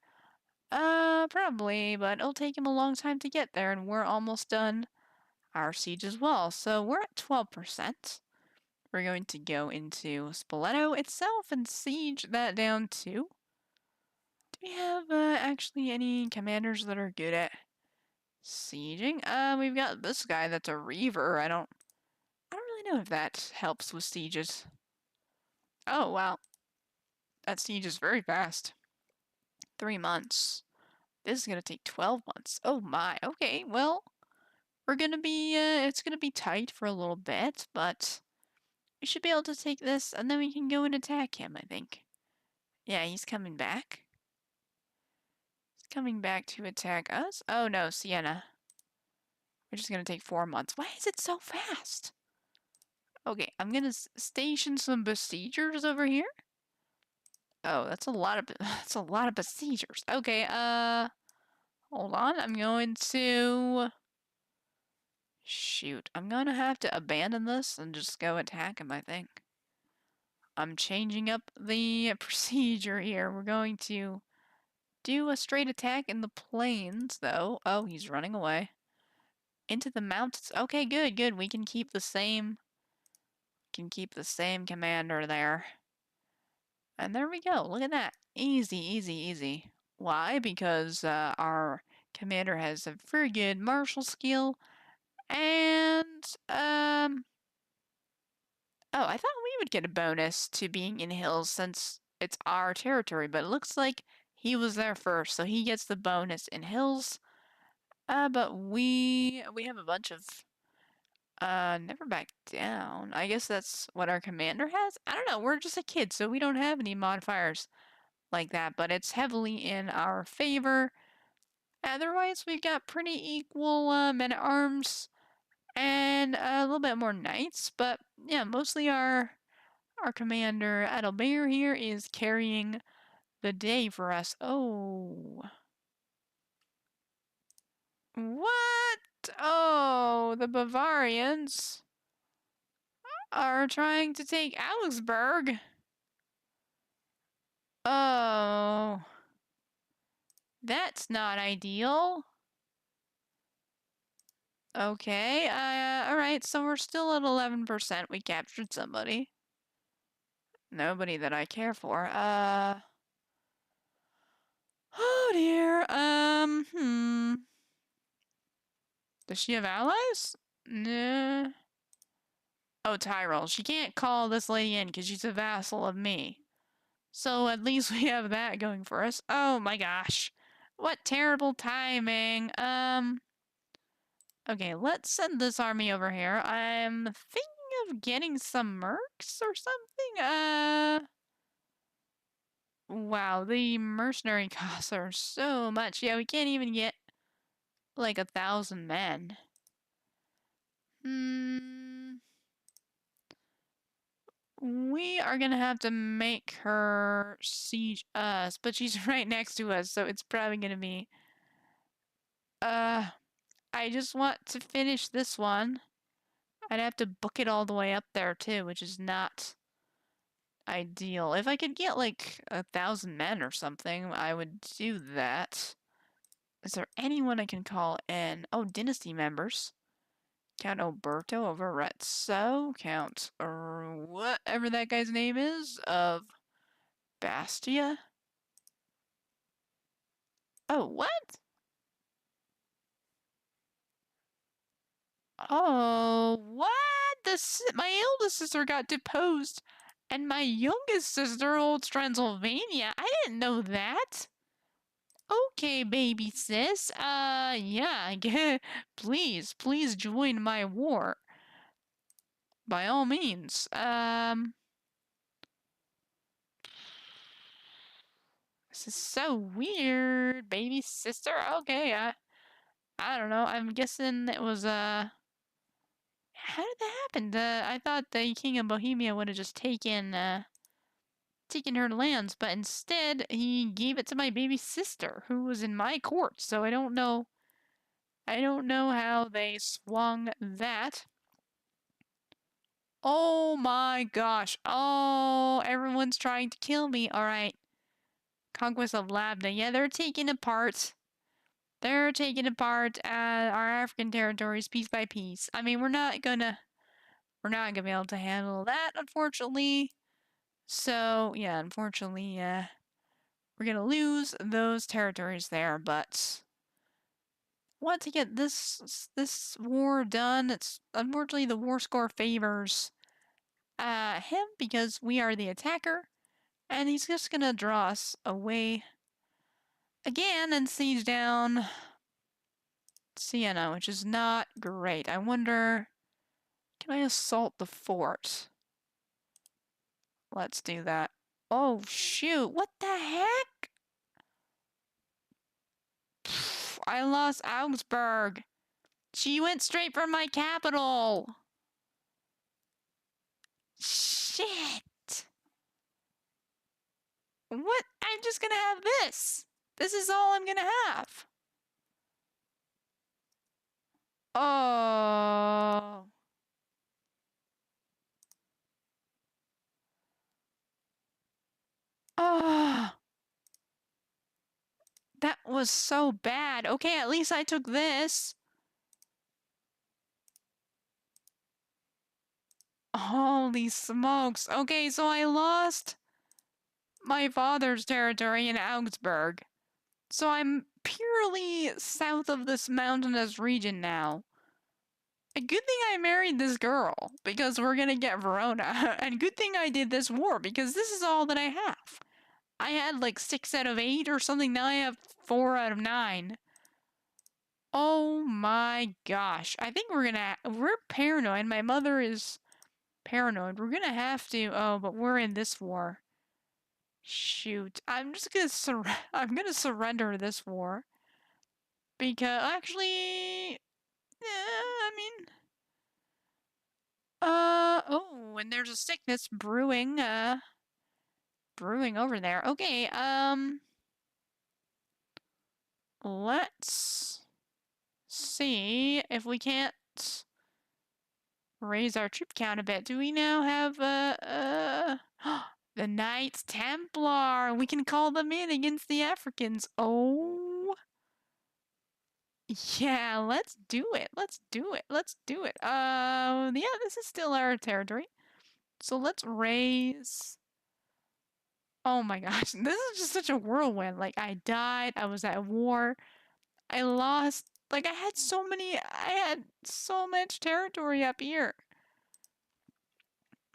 Probably, but it'll take him a long time to get there, and we're almost done our siege as well. So we're at 12%. We're going to go into Spoleto itself and siege that down too. Do we have actually any commanders that are good at sieging? We've got this guy that's a reaver. I don't really know if that helps with sieges. Oh wow, that siege is very fast. 3 months. This is gonna take 12 months. Oh my. Okay, well, we're gonna be it's gonna be tight for a little bit, but we should be able to take this, and then we can go and attack him, I think. Yeah, he's coming back. He's coming back to attack us. Oh no, Sienna. We're just gonna take 4 months. Why is it so fast? Okay, I'm gonna station some besiegers over here. Oh, that's a lot of that's a lot of besiegers. Okay, hold on. I'm going to shoot. I'm gonna have to abandon this and just go attack him, I think. I'm changing up the procedure here. We're going to do a straight attack in the plains, though. Oh, he's running away. Into the mountains. Okay, good, good. We can keep the same commander there. And there we go. Look at that. Easy, easy, easy. Why? Because our commander has a very good martial skill. And, oh, I thought we would get a bonus to being in hills since it's our territory, but it looks like he was there first, so he gets the bonus in hills. But we have a bunch of never back down. I guess that's what our commander has. I don't know. We're just a kid, so we don't have any modifiers like that, but it's heavily in our favor. Otherwise, we've got pretty equal men at arms and a little bit more knights, but yeah, mostly our Our commander, Adalbert here, is carrying the day for us. Oh. What? Oh, the Bavarians are trying to take Augsburg. Oh. That's not ideal. Okay, alright, so we're still at 11%. We captured somebody. Nobody that I care for. Oh dear, Does she have allies? Nah. Oh, Tyrell. She can't call this lady in because she's a vassal of me. So at least we have that going for us. Oh my gosh. What terrible timing. Okay, let's send this army over here. I'm thinking of getting some mercs or something. Wow, the mercenary costs are so much. Yeah, we can't even get like 1,000 men. We are gonna have to make her siege us, but she's right next to us, so it's probably gonna be... I just want to finish this one. I'd have to book it all the way up there, too, which is not ideal. If I could get, like, 1,000 men or something, I would do that. Is there anyone I can call in? Oh, dynasty members. Count Alberto of Arezzo. Count, whatever that guy's name is, of Bastia. Oh, what? Oh, what? My eldest sister got deposed, and my youngest sister holds Transylvania. I didn't know that. Okay, baby sis. Yeah, please join my war. By all means. This is so weird, baby sister. Okay, I don't know. I'm guessing it was, how did that happen? I thought the King of Bohemia would have just taken her lands, but instead he gave it to my baby sister, who was in my court. So I don't know how they swung that. Oh my gosh. Oh, everyone's trying to kill me. All right. Conquest of Labna. Yeah, they're taking apart. They're taking apart our African territories piece by piece. I mean, we're not gonna be able to handle that, unfortunately. So, yeah, unfortunately, we're gonna lose those territories there, but I want to get this war done. It's unfortunately the war score favors him because we are the attacker, and he's just gonna draw us away again and siege down Siena, which is not great. I wonder, can I assault the fort? Let's do that. Oh shoot, what the heck? I lost Augsburg. She went straight for my capital. Shit. What? I'm just gonna have this. This is all I'm gonna have. Oh. Oh. That was so bad. Okay, at least I took this. Holy smokes. Okay, so I lost my father's territory in Augsburg. So I'm purely south of this mountainous region now. A good thing I married this girl, because we're gonna get Verona. And good thing I did this war, because this is all that I have. I had like 6 out of 8 or something, now I have 4 out of 9. Oh my gosh. I think we're paranoid. My mother is paranoid. We're gonna have to, oh, but we're in this war. Shoot. I'm gonna surrender this war. Because, actually, I mean, Oh, and there's a sickness brewing over there. Okay, let's see if we can't raise our troop count a bit. Do we now have, the Knights Templar? We can call them in against the Africans. Oh, yeah, let's do it. Let's do it. Let's do it. Yeah, this is still our territory. So let's raise. Oh my gosh, this is just such a whirlwind. Like, I died, I was at war, I lost. Like, I had so much territory up here.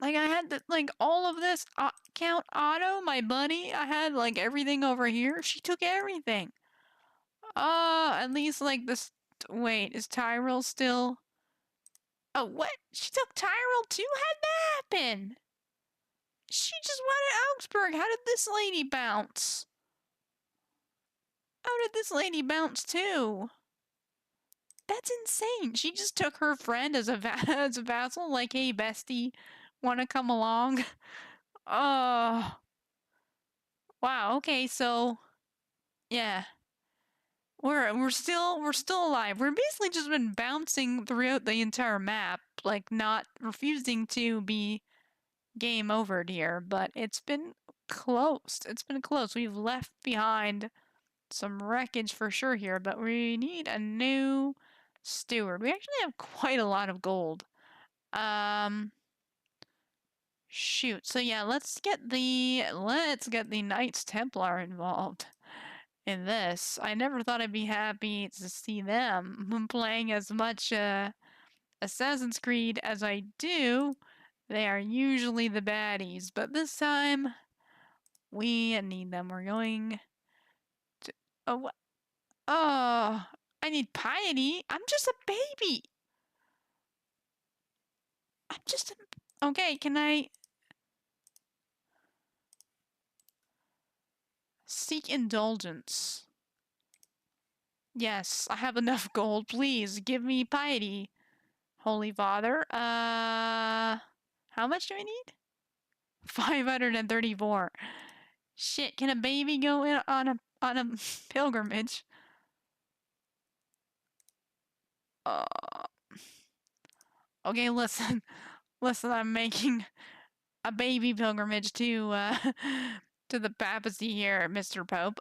Like, I had, like, all of this. Count Otto, my buddy, I had, like, everything over here. She took everything. At least, like, this. Wait, is Tyrell still. Oh, what? She took Tyrell too? How'd that happen? She just wanted Augsburg. How did this lady bounce? How did this lady bounce too? That's insane. She just took her friend as a as a vassal. Like, hey, bestie, want to come along? Oh, wow. Okay, so yeah, we're still alive. We're basically just been bouncing throughout the entire map, like not refusing to be game overed here. But it's been close. It's been close. We've left behind some wreckage for sure here, but we need a new steward. We actually have quite a lot of gold. Shoot. So yeah, let's get the Knights Templar involved in this. I never thought I'd be happy to see them playing as much Assassin's Creed as I do. They are usually the baddies, but this time we need them. We're going to. Oh, oh, I need piety. I'm just a baby. I'm just a. Okay, can I seek indulgence? Yes, I have enough gold. Please give me piety, Holy Father. How much do I need? 534. Shit, can a baby go in on a pilgrimage? Uh, okay, listen. Listen, I'm making a baby pilgrimage to to the papacy here, Mr. Pope.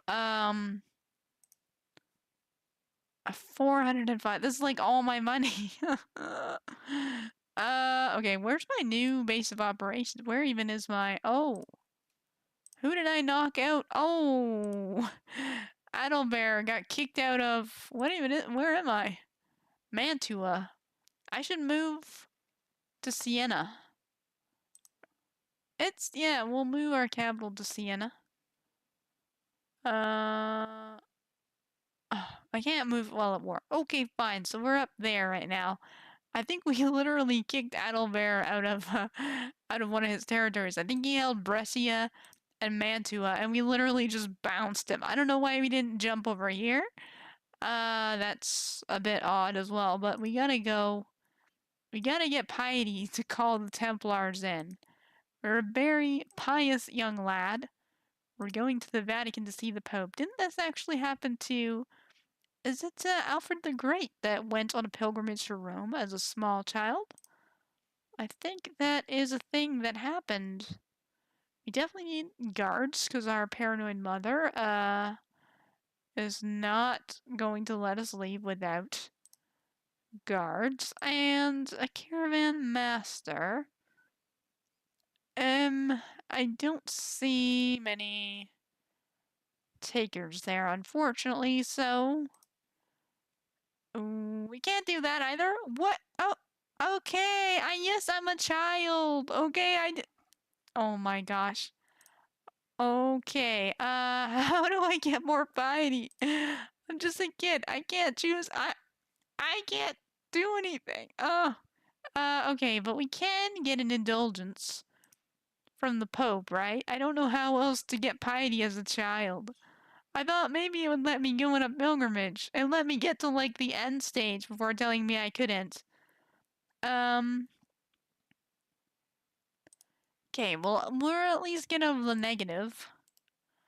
405. This is like all my money. Okay, where's my new base of operations? Where even is my. Oh, who did I knock out? Oh, Adalbert got kicked out of. What even is. Where am I? Mantua. I should move to Siena. Yeah, we'll move our capital to Siena. I can't move while at war. Okay, fine. So we're up there right now. I think we literally kicked Adalbert out of one of his territories. I think he held Brescia and Mantua, and we literally just bounced him. I don't know why we didn't jump over here. That's a bit odd as well, but we gotta go. We gotta get piety to call the Templars in. We're a very pious young lad. We're going to the Vatican to see the Pope. Didn't this actually happen to. Is it Alfred the Great that went on a pilgrimage to Rome as a small child? I think that is a thing that happened. We definitely need guards because our paranoid mother is not going to let us leave without guards and a caravan master. I don't see many takers there, unfortunately, so we can't do that either. What? Oh, okay. Yes, I'm a child. Okay, oh my gosh. Okay, how do I get more piety? I'm just a kid. I can't choose. I can't do anything. Oh, okay, but we can get an indulgence from the Pope, right? I don't know how else to get piety as a child. I thought maybe it would let me go on a pilgrimage and let me get to, like, the end stage before telling me I couldn't. Okay, well, we're at least getting over the negative.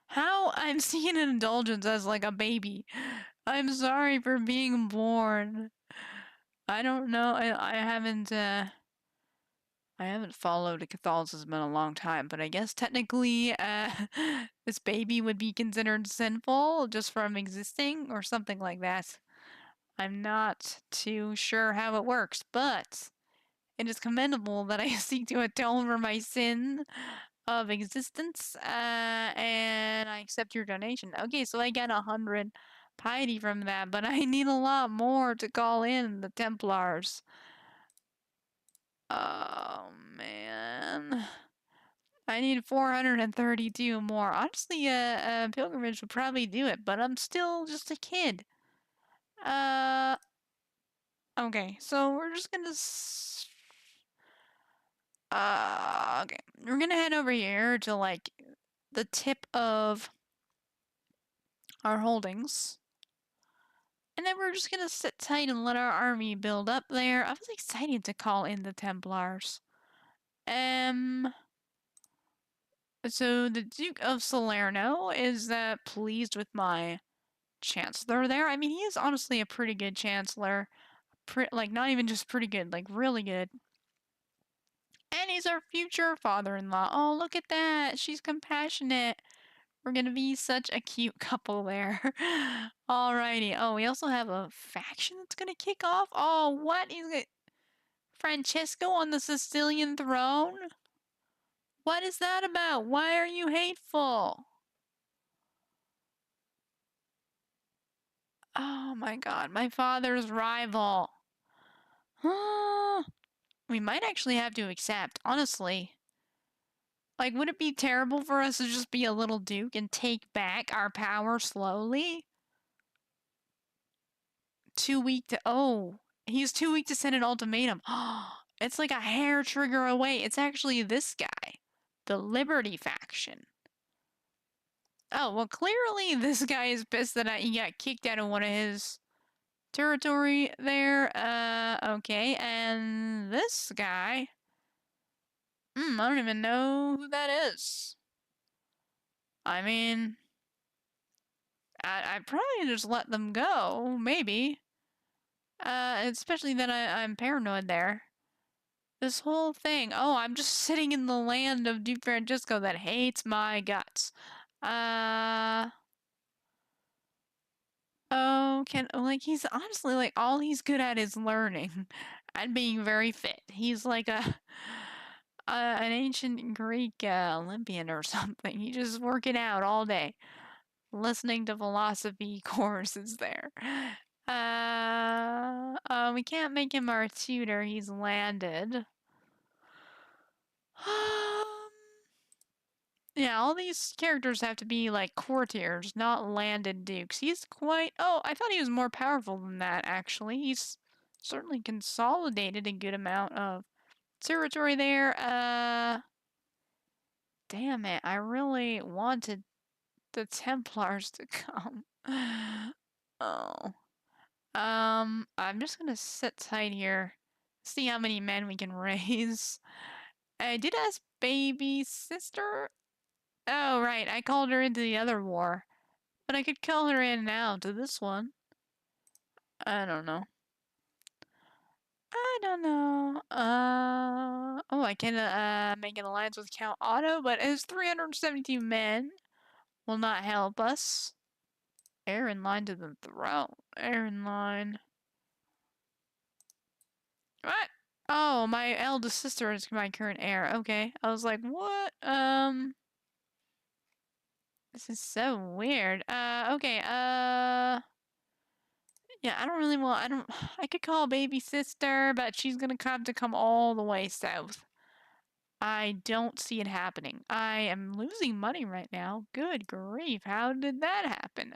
How I'm seeing an indulgence as like a baby. I'm sorry for being born. I don't know. I haven't followed Catholicism in a long time, but I guess technically, this baby would be considered sinful just from existing or something like that. I'm not too sure how it works, but it is commendable that I seek to atone for my sin of existence, and I accept your donation. Okay, so I get 100 piety from that, but I need a lot more to call in the Templars. Oh, man. I need 432 more. Honestly, pilgrimage would probably do it, but I'm still just a kid. Okay, so we're just gonna okay. We're gonna head over here to, like, the tip of our holdings. And then we're just gonna sit tight and let our army build up there. I was excited to call in the Templars. So the Duke of Salerno is pleased with my chancellor there. I mean, he is honestly a pretty good chancellor. Like, not even just pretty good, like, really good. And he's our future father-in-law. Oh, look at that. She's compassionate. We're gonna be such a cute couple there. Alrighty. Oh, we also have a faction that's gonna kick off. Oh, what? Francesco on the Sicilian throne? What is that about? Why are you hateful? Oh my god, my father's rival. We might actually have to accept, honestly. Like, would it be terrible for us to just be a little duke and take back our power slowly? Too weak to. Oh, he's too weak to send an ultimatum. It's like a hair trigger away. It's actually this guy, the Liberty faction. Oh, well, clearly this guy is pissed that he got kicked out of one of his territory there. Okay, and this guy. I don't even know who that is. I mean, I'd probably just let them go, maybe. Especially that I'm paranoid there. This whole thing. Oh, I'm just sitting in the land of Duke Francisco that hates my guts. Oh, like, he's honestly, like, all he's good at is learning and being very fit. He's like an ancient Greek Olympian or something. He's just working out all day, listening to philosophy courses there. We can't make him our tutor. He's landed. Yeah, all these characters have to be like courtiers, not landed dukes. He's quite. Oh, I thought he was more powerful than that, actually. He's certainly consolidated a good amount of territory there. Damn it. I really wanted the Templars to come. Oh. I'm just gonna sit tight here, see how many men we can raise. I did ask baby sister. Oh, right, I called her into the other war. But I could call her in now to this one. I don't know. I don't know. Oh, I can, make an alliance with Count Otto, but his 372 men will not help us. Heir in line to the throne. Heir in line. What? Oh, my eldest sister is my current heir. Okay. I was like, what? This is so weird. Okay, yeah, I could call baby sister, but she's gonna have to come all the way south. I don't see it happening. I am losing money right now. Good grief, how did that happen?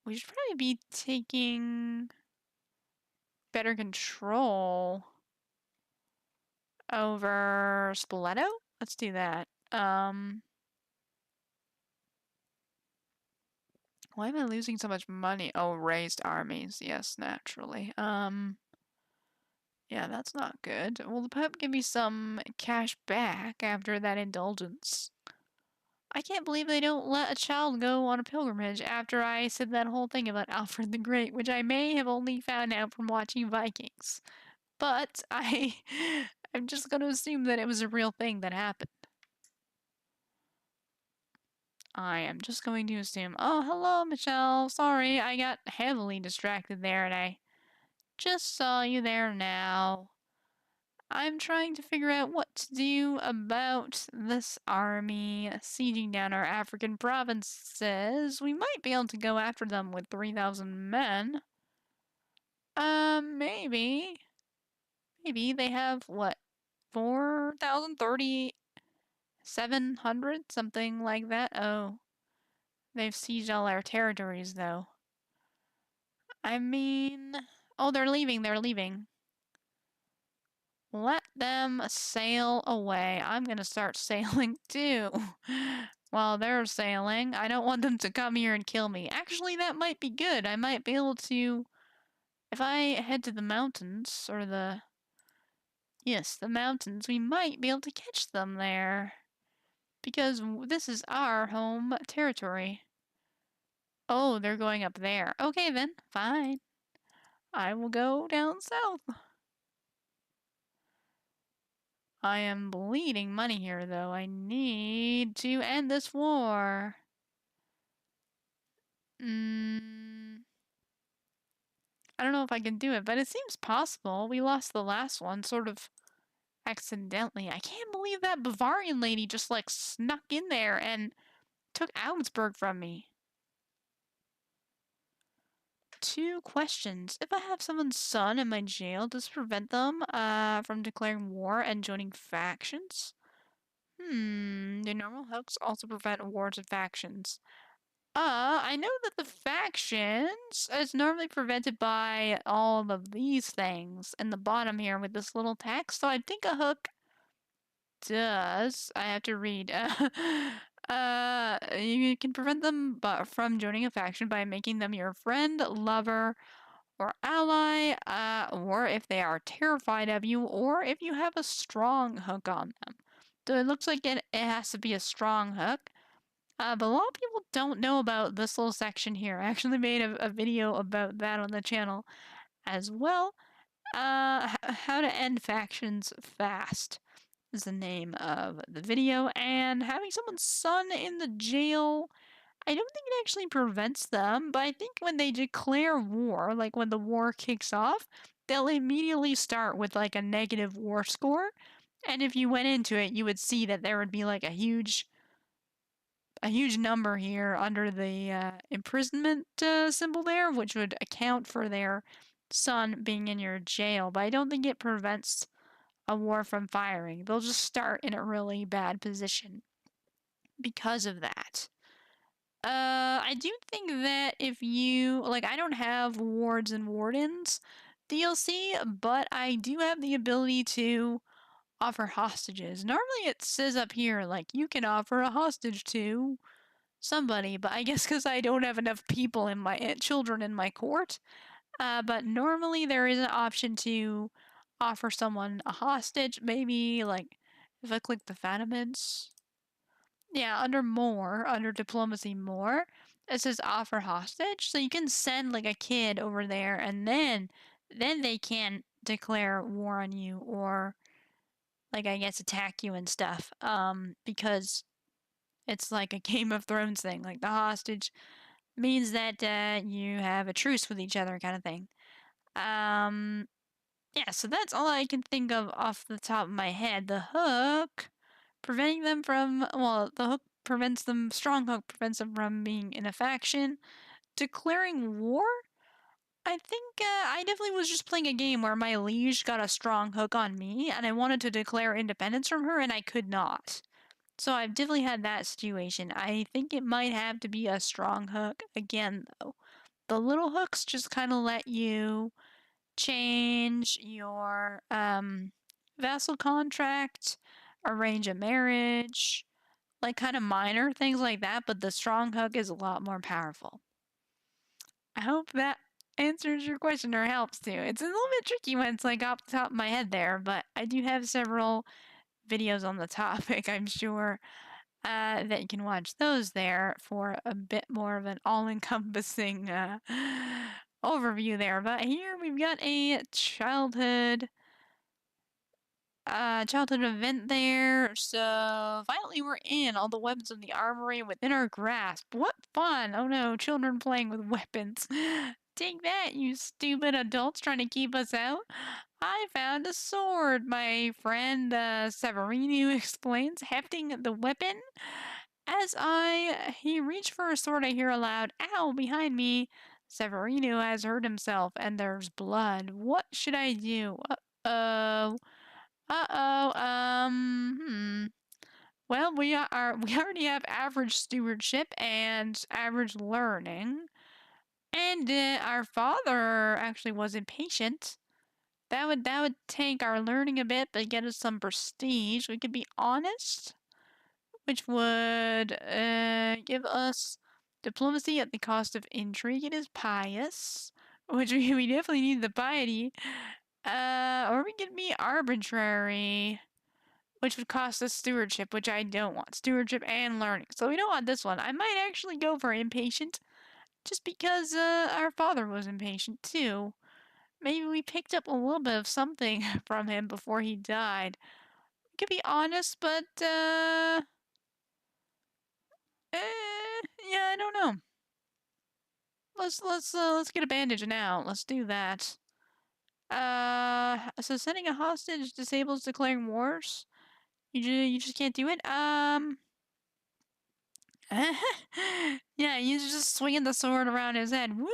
We should probably be taking better control over Spoleto? Let's do that. Why am I losing so much money? Oh, raised armies. Yes, naturally. Yeah, that's not good. Will the Pope give me some cash back after that indulgence? I can't believe they don't let a child go on a pilgrimage after I said that whole thing about Alfred the Great, which I may have only found out from watching Vikings. But I'm just gonna assume that it was a real thing that happened. I am just going to assume. Oh, hello, Michelle. Sorry, I got heavily distracted there and I just saw you there now. I'm trying to figure out what to do about this army sieging down our African provinces. We might be able to go after them with 3,000 men. Maybe. Maybe they have, what, 4,037 something like that? Oh, they've sieged all our territories, though. I mean... Oh, they're leaving, they're leaving. Let them sail away. I'm gonna start sailing too. While they're sailing, I don't want them to come here and kill me. Actually, that might be good. I might be able to... If I head to the mountains, or the... Yes, the mountains, we might be able to catch them there. Because this is our home territory. Oh, they're going up there. Okay then, fine. I will go down south. I am bleeding money here, though. I need to end this war. I don't know if I can do it, but it seems possible. We lost the last one, sort of accidentally. I can't believe that Bavarian lady just, like, snuck in there and took Augsburg from me. 2 questions. If I have someone's son in my jail, does it prevent them from declaring war and joining factions? Do normal hooks also prevent wars and factions? I know that the factions is normally prevented by all of these things in the bottom here with this little text, so I think a hook does. I have to read. You can prevent them from joining a faction by making them your friend, lover, or ally, or if they are terrified of you, or if you have a strong hook on them. So it looks like it has to be a strong hook. But a lot of people don't know about this little section here. I actually made a video about that on the channel as well. How to end factions fast is the name of the video, and having someone's son in the jail, I don't think it actually prevents them, but I think when they declare war, like when the war kicks off, they'll immediately start with like a negative war score, and if you went into it, you would see that there would be like a huge number here under the imprisonment symbol there, which would account for their son being in your jail, but I don't think it prevents a war from firing. They'll just start in a really bad position because of that. I do think that if you, like, I don't have wards and wardens DLC, but I do have the ability to offer hostages. Normally it says up here, like, you can offer a hostage to somebody, but I guess because I don't have enough people in my children in my court. But normally there is an option to offer someone a hostage. Maybe like if I click the Fatimids, yeah, under diplomacy more, it says offer hostage. So you can send like a kid over there, and then they can declare war on you or like I guess attack you and stuff. Because it's like a Game of Thrones thing. Like the hostage means that you have a truce with each other, kind of thing. Yeah, so that's all I can think of off the top of my head. The hook preventing them from, well, the hook prevents them, strong hook prevents them from being in a faction. Declaring war? I think I definitely was just playing a game where my liege got a strong hook on me, and I wanted to declare independence from her, and I could not. So I've definitely had that situation. I think it might have to be a strong hook again, though. The little hooks just kind of let you change your vassal contract, arrange a marriage, like kind of minor things like that, but the strong hook is a lot more powerful. I hope that answers your question or helps to. It's a little bit tricky when it's like off the top of my head there, but I do have several videos on the topic, I'm sure, that you can watch those there for a bit more of an all-encompassing overview there. But here we've got a childhood event there. So finally we're in all the weapons of the armory within our grasp. What fun! Oh no, children playing with weapons. Take that, you stupid adults trying to keep us out. I found a sword, my friend Severino explains, hefting the weapon. He reached for a sword, I hear a loud, ow, behind me. Severino has hurt himself, and there's blood. What should I do? Uh-oh. Uh-oh, Well, we already have average stewardship and average learning. And our father actually was impatient. That would tank our learning a bit, but get us some prestige. We could be honest, which would give us diplomacy at the cost of intrigue. It is pious, which we definitely need the piety. Or we could be arbitrary, which would cost us stewardship, which I don't want. Stewardship and learning. So we don't want this one. I might actually go for impatient, just because our father was impatient too. Maybe we picked up a little bit of something from him before he died. We could be honest, but yeah, I don't know. Let's get a bandage now. Let's do that. So sending a hostage disables declaring wars. You just can't do it. Yeah, he's just swinging the sword around his head. Woo!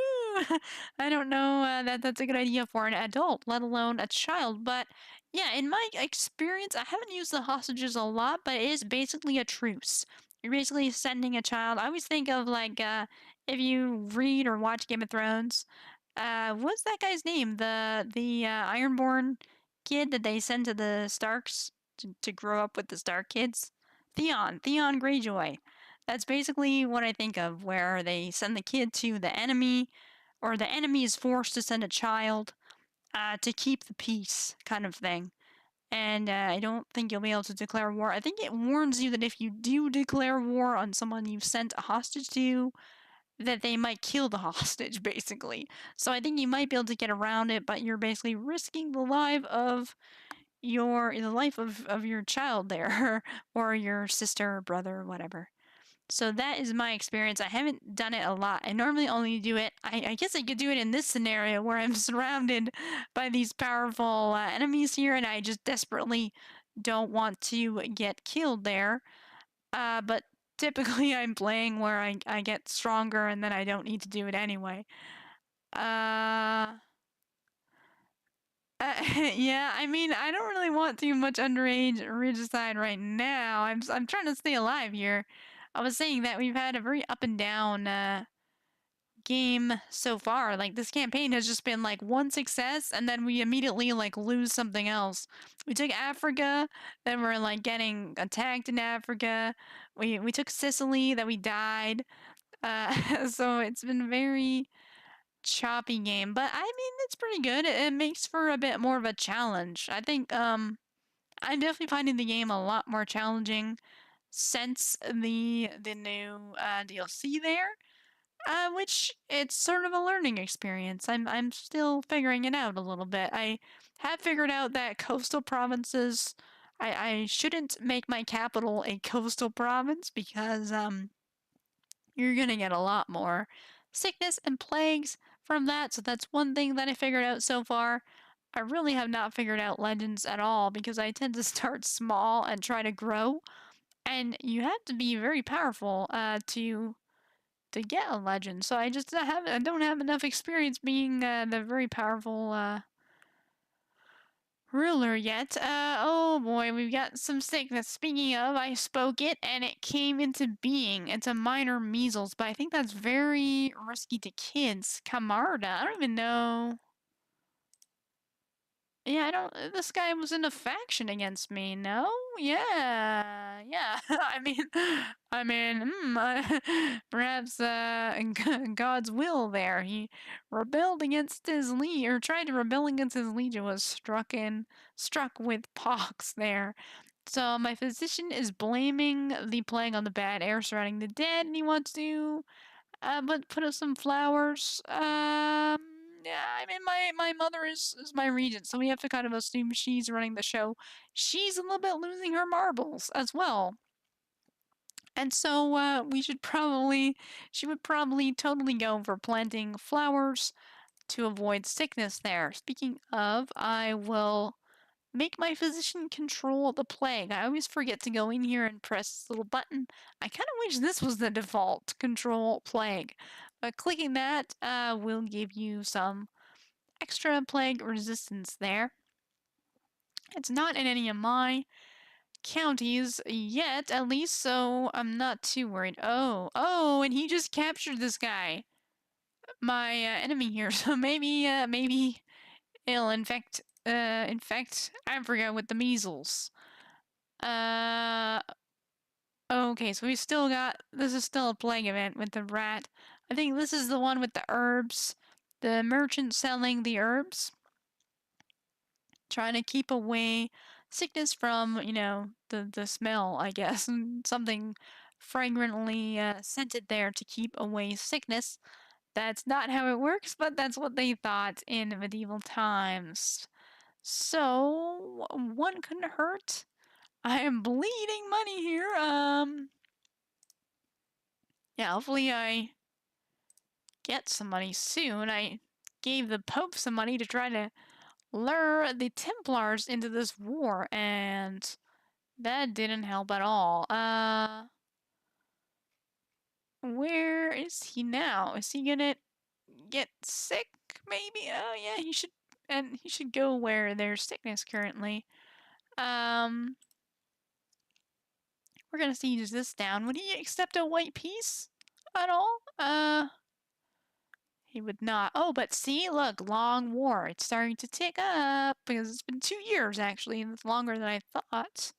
I don't know that's a good idea for an adult, let alone a child. But yeah, in my experience, I haven't used the hostages a lot, but it is basically a truce. You're basically sending a child. I always think of like if you read or watch Game of Thrones, what's that guy's name? The Ironborn kid that they send to the Starks to grow up with the Stark kids. Theon Greyjoy. That's basically what I think of, where they send the kid to the enemy, or the enemy is forced to send a child to keep the peace, kind of thing. And I don't think you'll be able to declare war. I think it warns you that if you do declare war on someone you've sent a hostage to, that they might kill the hostage, basically. So I think you might be able to get around it, but you're basically risking the life of your child there, or your sister or brother or whatever. So that is my experience. I haven't done it a lot. I normally only do it, I guess I could do it in this scenario where I'm surrounded by these powerful enemies here and I just desperately don't want to get killed there. But typically I'm playing where I get stronger and then I don't need to do it anyway. Yeah, I mean, I don't really want too much underage regicide right now. I'm trying to stay alive here. I was saying that we've had a very up and down game so far. Like this campaign has just been like one success and then we immediately like lose something else. We took Africa, then we're like getting attacked in Africa. We took Sicily, that we died. So it's been very choppy game, but I mean it's pretty good. It makes for a bit more of a challenge. I think I'm definitely finding the game a lot more challenging since the new DLC there. Which it's sort of a learning experience. I'm still figuring it out a little bit. I have figured out that coastal provinces, I shouldn't make my capital a coastal province because you're gonna get a lot more sickness and plagues from that. So that's one thing that I figured out so far. I really have not figured out legends at all because I tend to start small and try to grow. And you have to be very powerful to get a legend. So I don't have enough experience being the very powerful ruler yet. Oh boy, we've got some sickness. Speaking of, I spoke it and it came into being. It's a minor measles, but I think that's very risky to kids. Camarda, I don't even know Yeah, I don't. This guy was in a faction against me. No, yeah. Perhaps God's will there. He rebelled against his liege, or tried to rebel against his legion. Was struck with pox there. So my physician is blaming the plague on the bad air surrounding the dead, and he wants to but put up some flowers. Yeah, I mean, my mother is my regent, so we have to kind of assume she's running the show. She's a little bit losing her marbles as well. And so she would probably totally go for planting flowers to avoid sickness there. Speaking of, I will make my physician control the plague. I always forget to go in here and press this little button. I kind of wish this was the default control plague. But clicking that will give you some extra plague resistance there. It's not in any of my counties yet, at least, so I'm not too worried. Oh, and he just captured this guy, my enemy here. So maybe it'll infect Africa with the measles. Okay, so we still got, this is still a plague event with the rat. I think this is the one with the herbs. The merchant selling the herbs. Trying to keep away sickness from, the smell, I guess. Something fragrantly scented there to keep away sickness. That's not how it works, but that's what they thought in medieval times. So, one couldn't hurt. I am bleeding money here. Yeah, hopefully I get some money soon. I gave the Pope some money to try to lure the Templars into this war, and that didn't help at all. Where is he now? Is he gonna get sick, maybe? Oh, yeah, he should go where there's sickness currently. We're gonna siege this down. Would he accept a white peace at all? He would not. Oh, but see, look, long war. It's starting to tick up because it's been 2 years actually, and it's longer than I thought.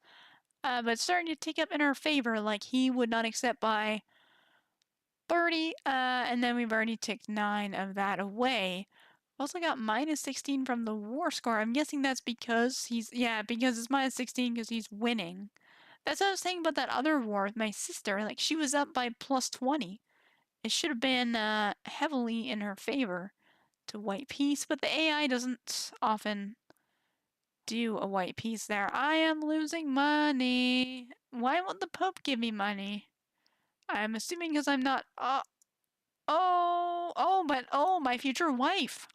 But it's starting to tick up in our favor. Like he would not accept by 30, and then we've already ticked 9 of that away. Also got minus 16 from the war score. I'm guessing that's because because it's minus 16 because he's winning. That's what I was saying about that other war with my sister. Like she was up by plus 20. It should have been heavily in her favor to white peace, but the AI doesn't often do a white peace there. I am losing money. Why won't the Pope give me money? I'm assuming because I'm not. My future wife.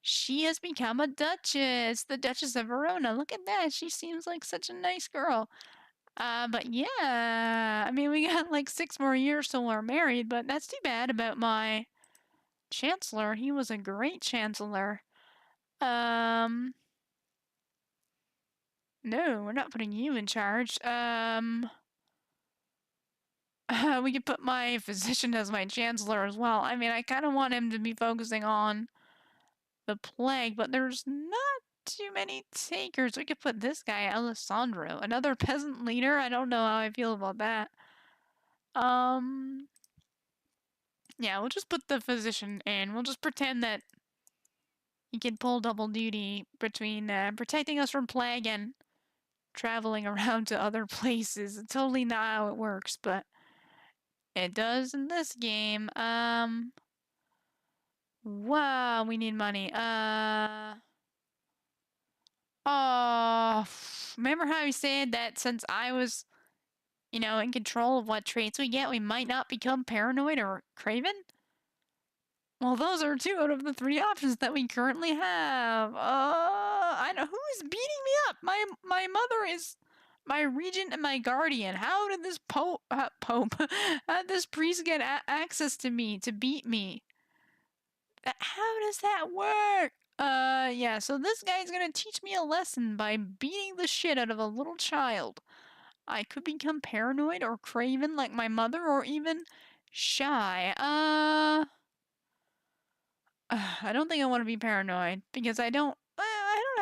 She has become a duchess, the Duchess of Verona. Look at that. She seems like such a nice girl. But yeah, I mean, we got like 6 more years till we're married, but that's too bad about my chancellor. He was a great chancellor. No, we're not putting you in charge. We could put my physician as my chancellor as well. I mean, I kind of want him to be focusing on the plague, but there's not too many takers. We could put this guy, Alessandro, another peasant leader. I don't know how I feel about that. Yeah, we'll just put the physician in. We'll just pretend that he can pull double duty between protecting us from plague and traveling around to other places. It's totally not how it works, but it does in this game. Wow, we need money. Oh, remember how we said that since I was, in control of what traits we get, we might not become paranoid or craven? Well, those are 2 out of the 3 options that we currently have. I know who is beating me up. My mother is my regent and my guardian. How did this pope, how did this priest get access to me to beat me? How does that work? Yeah, so this guy's gonna teach me a lesson by beating the shit out of a little child. I could become paranoid or craven like my mother, or even shy. I don't think I want to be paranoid because I don't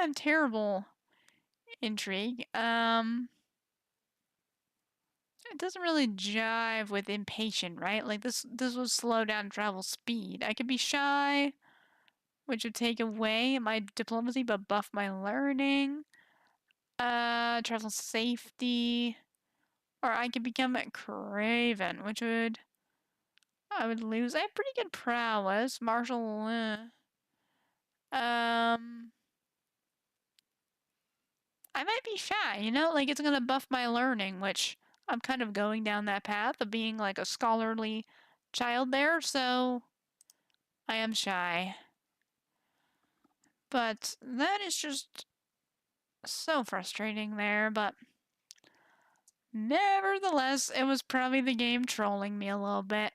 have terrible intrigue. It doesn't really jive with impatient, right? Like this would slow down travel speed. I could be shy, which would take away my diplomacy but buff my learning. Travel safety. Or I could become a craven, which I would lose. I have pretty good prowess. Martial, I might be shy, you know? Like, it's gonna buff my learning, which I'm kind of going down that path of being like a scholarly child there, so I am shy. But that is just so frustrating there, but nevertheless, it was probably the game trolling me a little bit.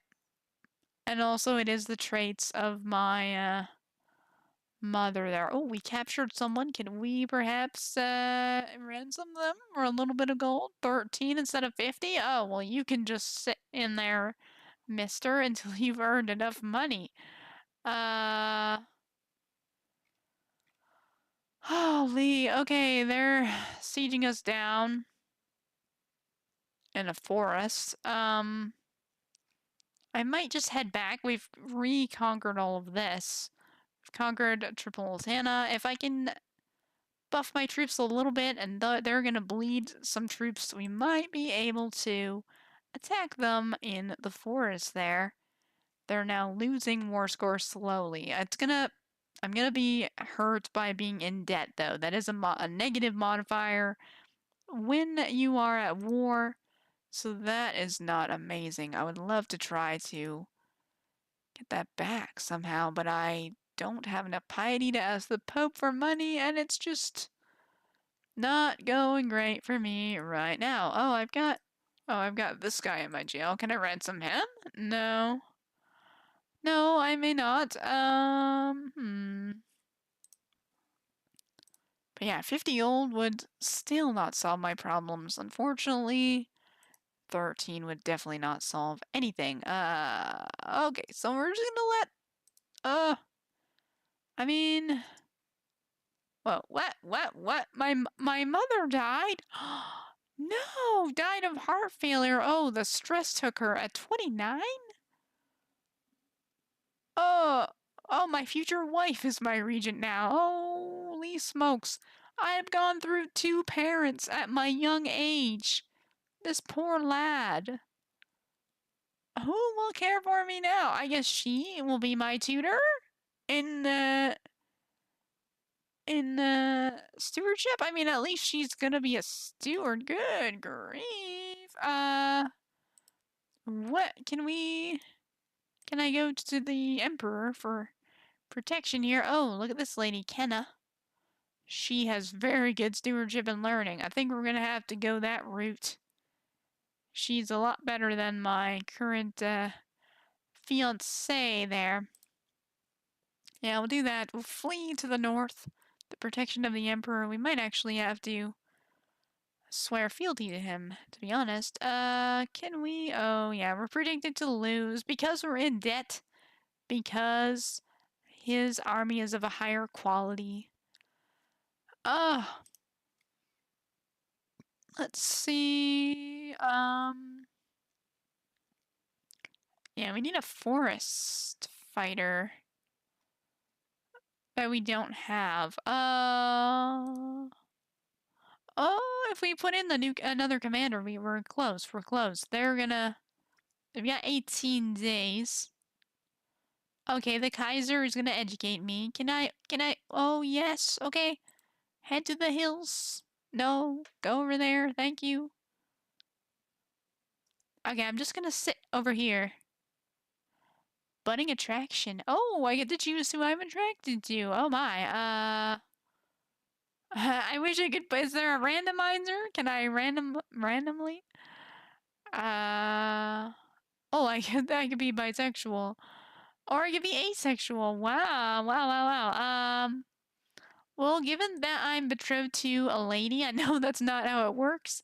And also, it is the traits of my, mother there. Oh, we captured someone. Can we perhaps ransom them for a little bit of gold? 13 instead of 50? Oh, well, you can just sit in there, mister, until you've earned enough money. Holy, okay, they're sieging us down in a forest. I might just head back. We've reconquered all of this. We've conquered Tripolitana. If I can buff my troops a little bit and they're gonna bleed some troops, we might be able to attack them in the forest there. They're now losing war score slowly. I'm gonna be hurt by being in debt though. That is a negative modifier when you are at war, so that is not amazing. I would love to try to get that back somehow, but I don't have enough piety to ask the Pope for money, and it's just not going great for me right now. I've got this guy in my jail. Can I ransom him? No. No, I may not. But yeah, 50 gold would still not solve my problems. Unfortunately, 13 would definitely not solve anything. Okay, so we're just gonna I mean, whoa, what? My mother died? No, died of heart failure. Oh, the stress took her at 29? Oh, oh, my future wife is my regent now. Holy smokes. I have gone through two parents at my young age. This poor lad. Who will care for me now? I guess she will be my tutor in stewardship. I mean, at least she's gonna be a steward. Good grief. What can I go to the emperor for protection here? Oh, look at this lady, Kenna. She has very good stewardship and learning. I think we're gonna have to go that route. She's a lot better than my current fiancé there. Yeah, we'll do that. We'll flee to the north. The protection of the Emperor. We might actually have to swear fealty to him, to be honest. Can we? Oh, yeah, we're predicted to lose because we're in debt. Because his army is of a higher quality. Let's see. Yeah, we need a forest fighter that we don't have. Oh, if we put in another commander, we're close. We're close. They've got 18 days. Okay, the Kaiser is gonna educate me. Oh, yes, okay. Head to the hills. No, go over there. Thank you. Okay, I'm just gonna sit over here. Budding attraction. Oh, I get to choose who I'm attracted to. Oh my. I wish I could. Is there a randomizer? Can I randomly? I could be bisexual, or I could be asexual. Wow, wow, wow, wow. Well, given that I'm betrothed to a lady, I know that's not how it works,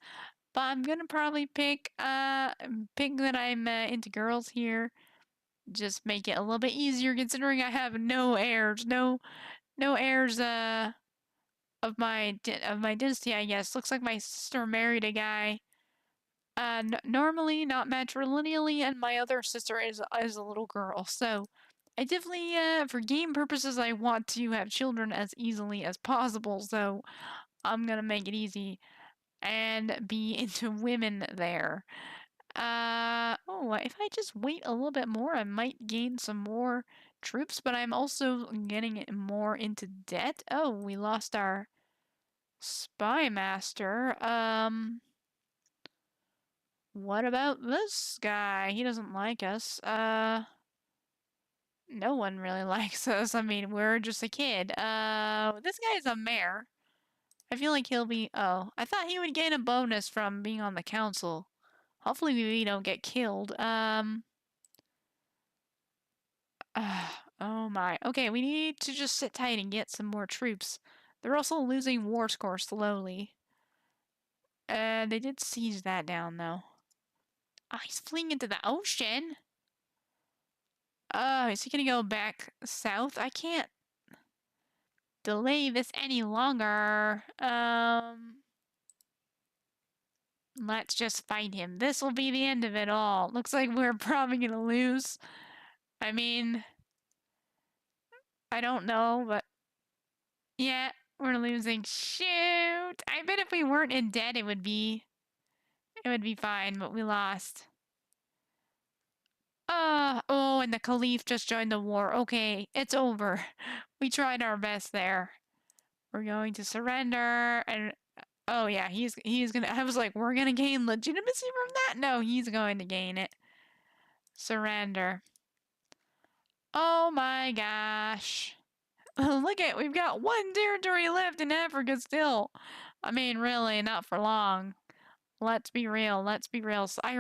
but I'm gonna probably pick that I'm into girls here. Just make it a little bit easier considering I have no heirs. No heirs of my dynasty, I guess. Looks like my sister married a guy. Normally not matrilineally, and my other sister is a little girl. So, I definitely, for game purposes, I want to have children as easily as possible. So, I'm gonna make it easy and be into women there. Oh, if I just wait a little bit more, I might gain some more troops, but I'm also getting more into debt. Oh, we lost our spy master. What about this guy? He doesn't like us. No one really likes us. I mean, we're just a kid. This guy's a mayor. I feel like he'll be. Oh, I thought he would gain a bonus from being on the council. Hopefully we don't get killed. Oh my. Okay, we need to just sit tight and get some more troops. They're also losing war score slowly. They did siege that down though. Oh, he's fleeing into the ocean. Is he gonna go back south? I can't delay this any longer. Let's just fight him. This will be the end of it all. Looks like we're probably gonna lose. I mean, I don't know, but yeah, we're losing. Shoot! I bet if we weren't in debt, it would be fine, but we lost. Oh, and the Caliph just joined the war. Okay, it's over. We tried our best there. We're going to surrender, and oh yeah, he's gonna. I was like, we're gonna gain legitimacy from that. No, he's going to gain it. Surrender. Oh my gosh. Look at, we've got one territory left in Africa still. I mean, really, not for long. Let's be real. Let's be real. So I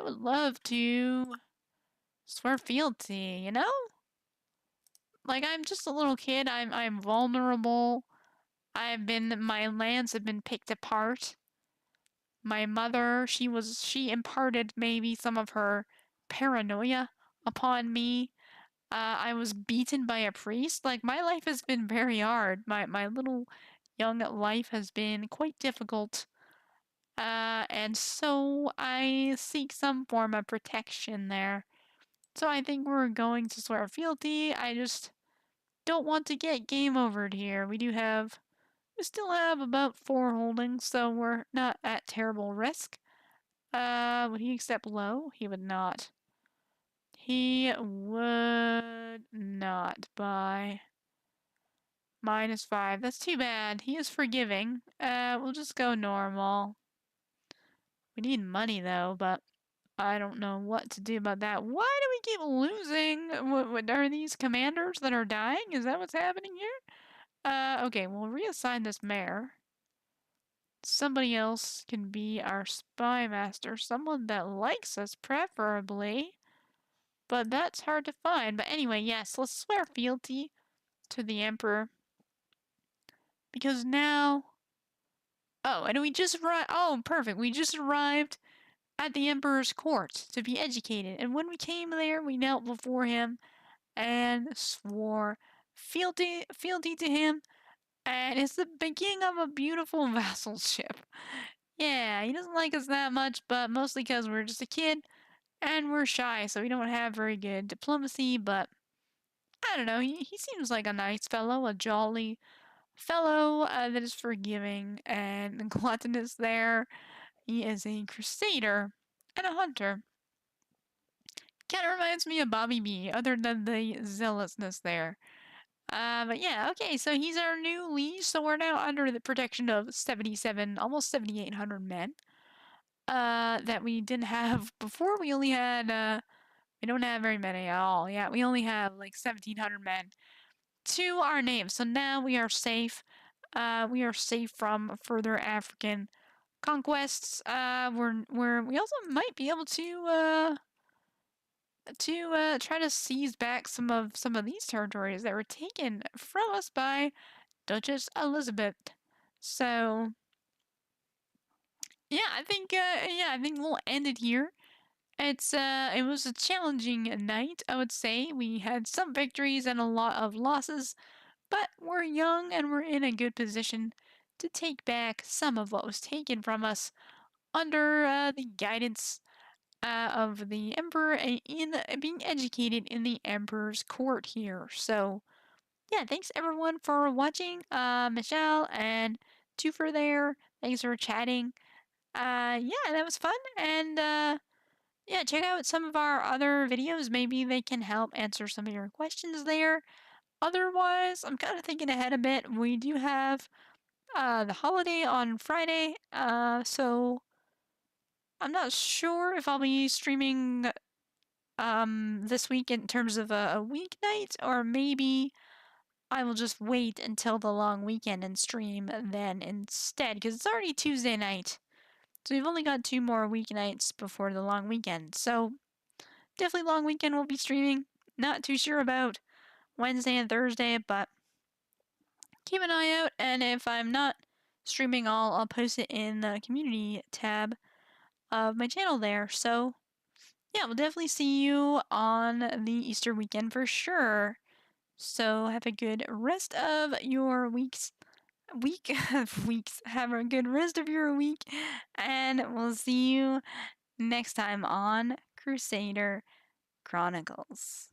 would love to swear fealty, you know? Like, I'm just a little kid. I'm vulnerable. My lands have been picked apart. My mother, she imparted maybe some of her paranoia upon me. I was beaten by a priest. Like, my life has been very hard. My little young life has been quite difficult. And so I seek some form of protection there. So I think we're going to swear fealty. I just don't want to get game overed here. We still have about 4 holdings, so we're not at terrible risk. Would he accept low? He would not. He would not buy. -5. That's too bad. He is forgiving. We'll just go normal. We need money though, but I don't know what to do about that. Why do we keep losing? What are these commanders that are dying? Is that what's happening here? Okay, we'll reassign this mayor. Somebody else can be our spy master. Someone that likes us, preferably. But that's hard to find. But anyway, yes, let's swear fealty to the emperor. Because now... Oh, and we just arrived... Oh, perfect. We just arrived at the emperor's court to be educated. And when we came there, we knelt before him and swore fealty to him. And it's the beginning of a beautiful vassalship. Yeah, he doesn't like us that much, but mostly because we're just a kid and we're shy, so we don't have very good diplomacy, but I don't know, he seems like a nice fellow, a jolly fellow that is forgiving and gluttonous there. He is a crusader and a hunter. Kind of reminds me of Bobby B, other than the zealousness there. But yeah, okay, so he's our new liege, so we're now under the protection of 77, almost 7,800 men. That we didn't have before. We only had, we don't have very many at all. Yeah, we only have like 1,700 men to our name. So now we are safe. We are safe from further African conquests. We also might be able to try to seize back some of these territories that were taken from us by Duchess Elizabeth. So yeah, I think we'll end it here. It was a challenging night, I would say. We had some victories and a lot of losses, but we're young and we're in a good position to take back some of what was taken from us under the guidance of the Emperor and in being educated in the Emperor's court here. So, yeah, thanks everyone for watching. Michelle and Twofer there. Thanks for chatting. Yeah, that was fun. And yeah, check out some of our other videos. Maybe they can help answer some of your questions there. Otherwise, I'm kind of thinking ahead a bit. We do have the holiday on Friday, so I'm not sure if I'll be streaming this week in terms of a weeknight, or maybe I will just wait until the long weekend and stream then instead, because it's already Tuesday night. So we've only got 2 more weeknights before the long weekend. So definitely long weekend we'll be streaming. Not too sure about Wednesday and Thursday, but keep an eye out. And if I'm not streaming, I'll post it in the community tab of my channel there. So yeah, we'll definitely see you on the Easter weekend for sure. So have a good rest of your weeks. Weeks. Have a good rest of your week, and we'll see you next time on Crusader Chronicles.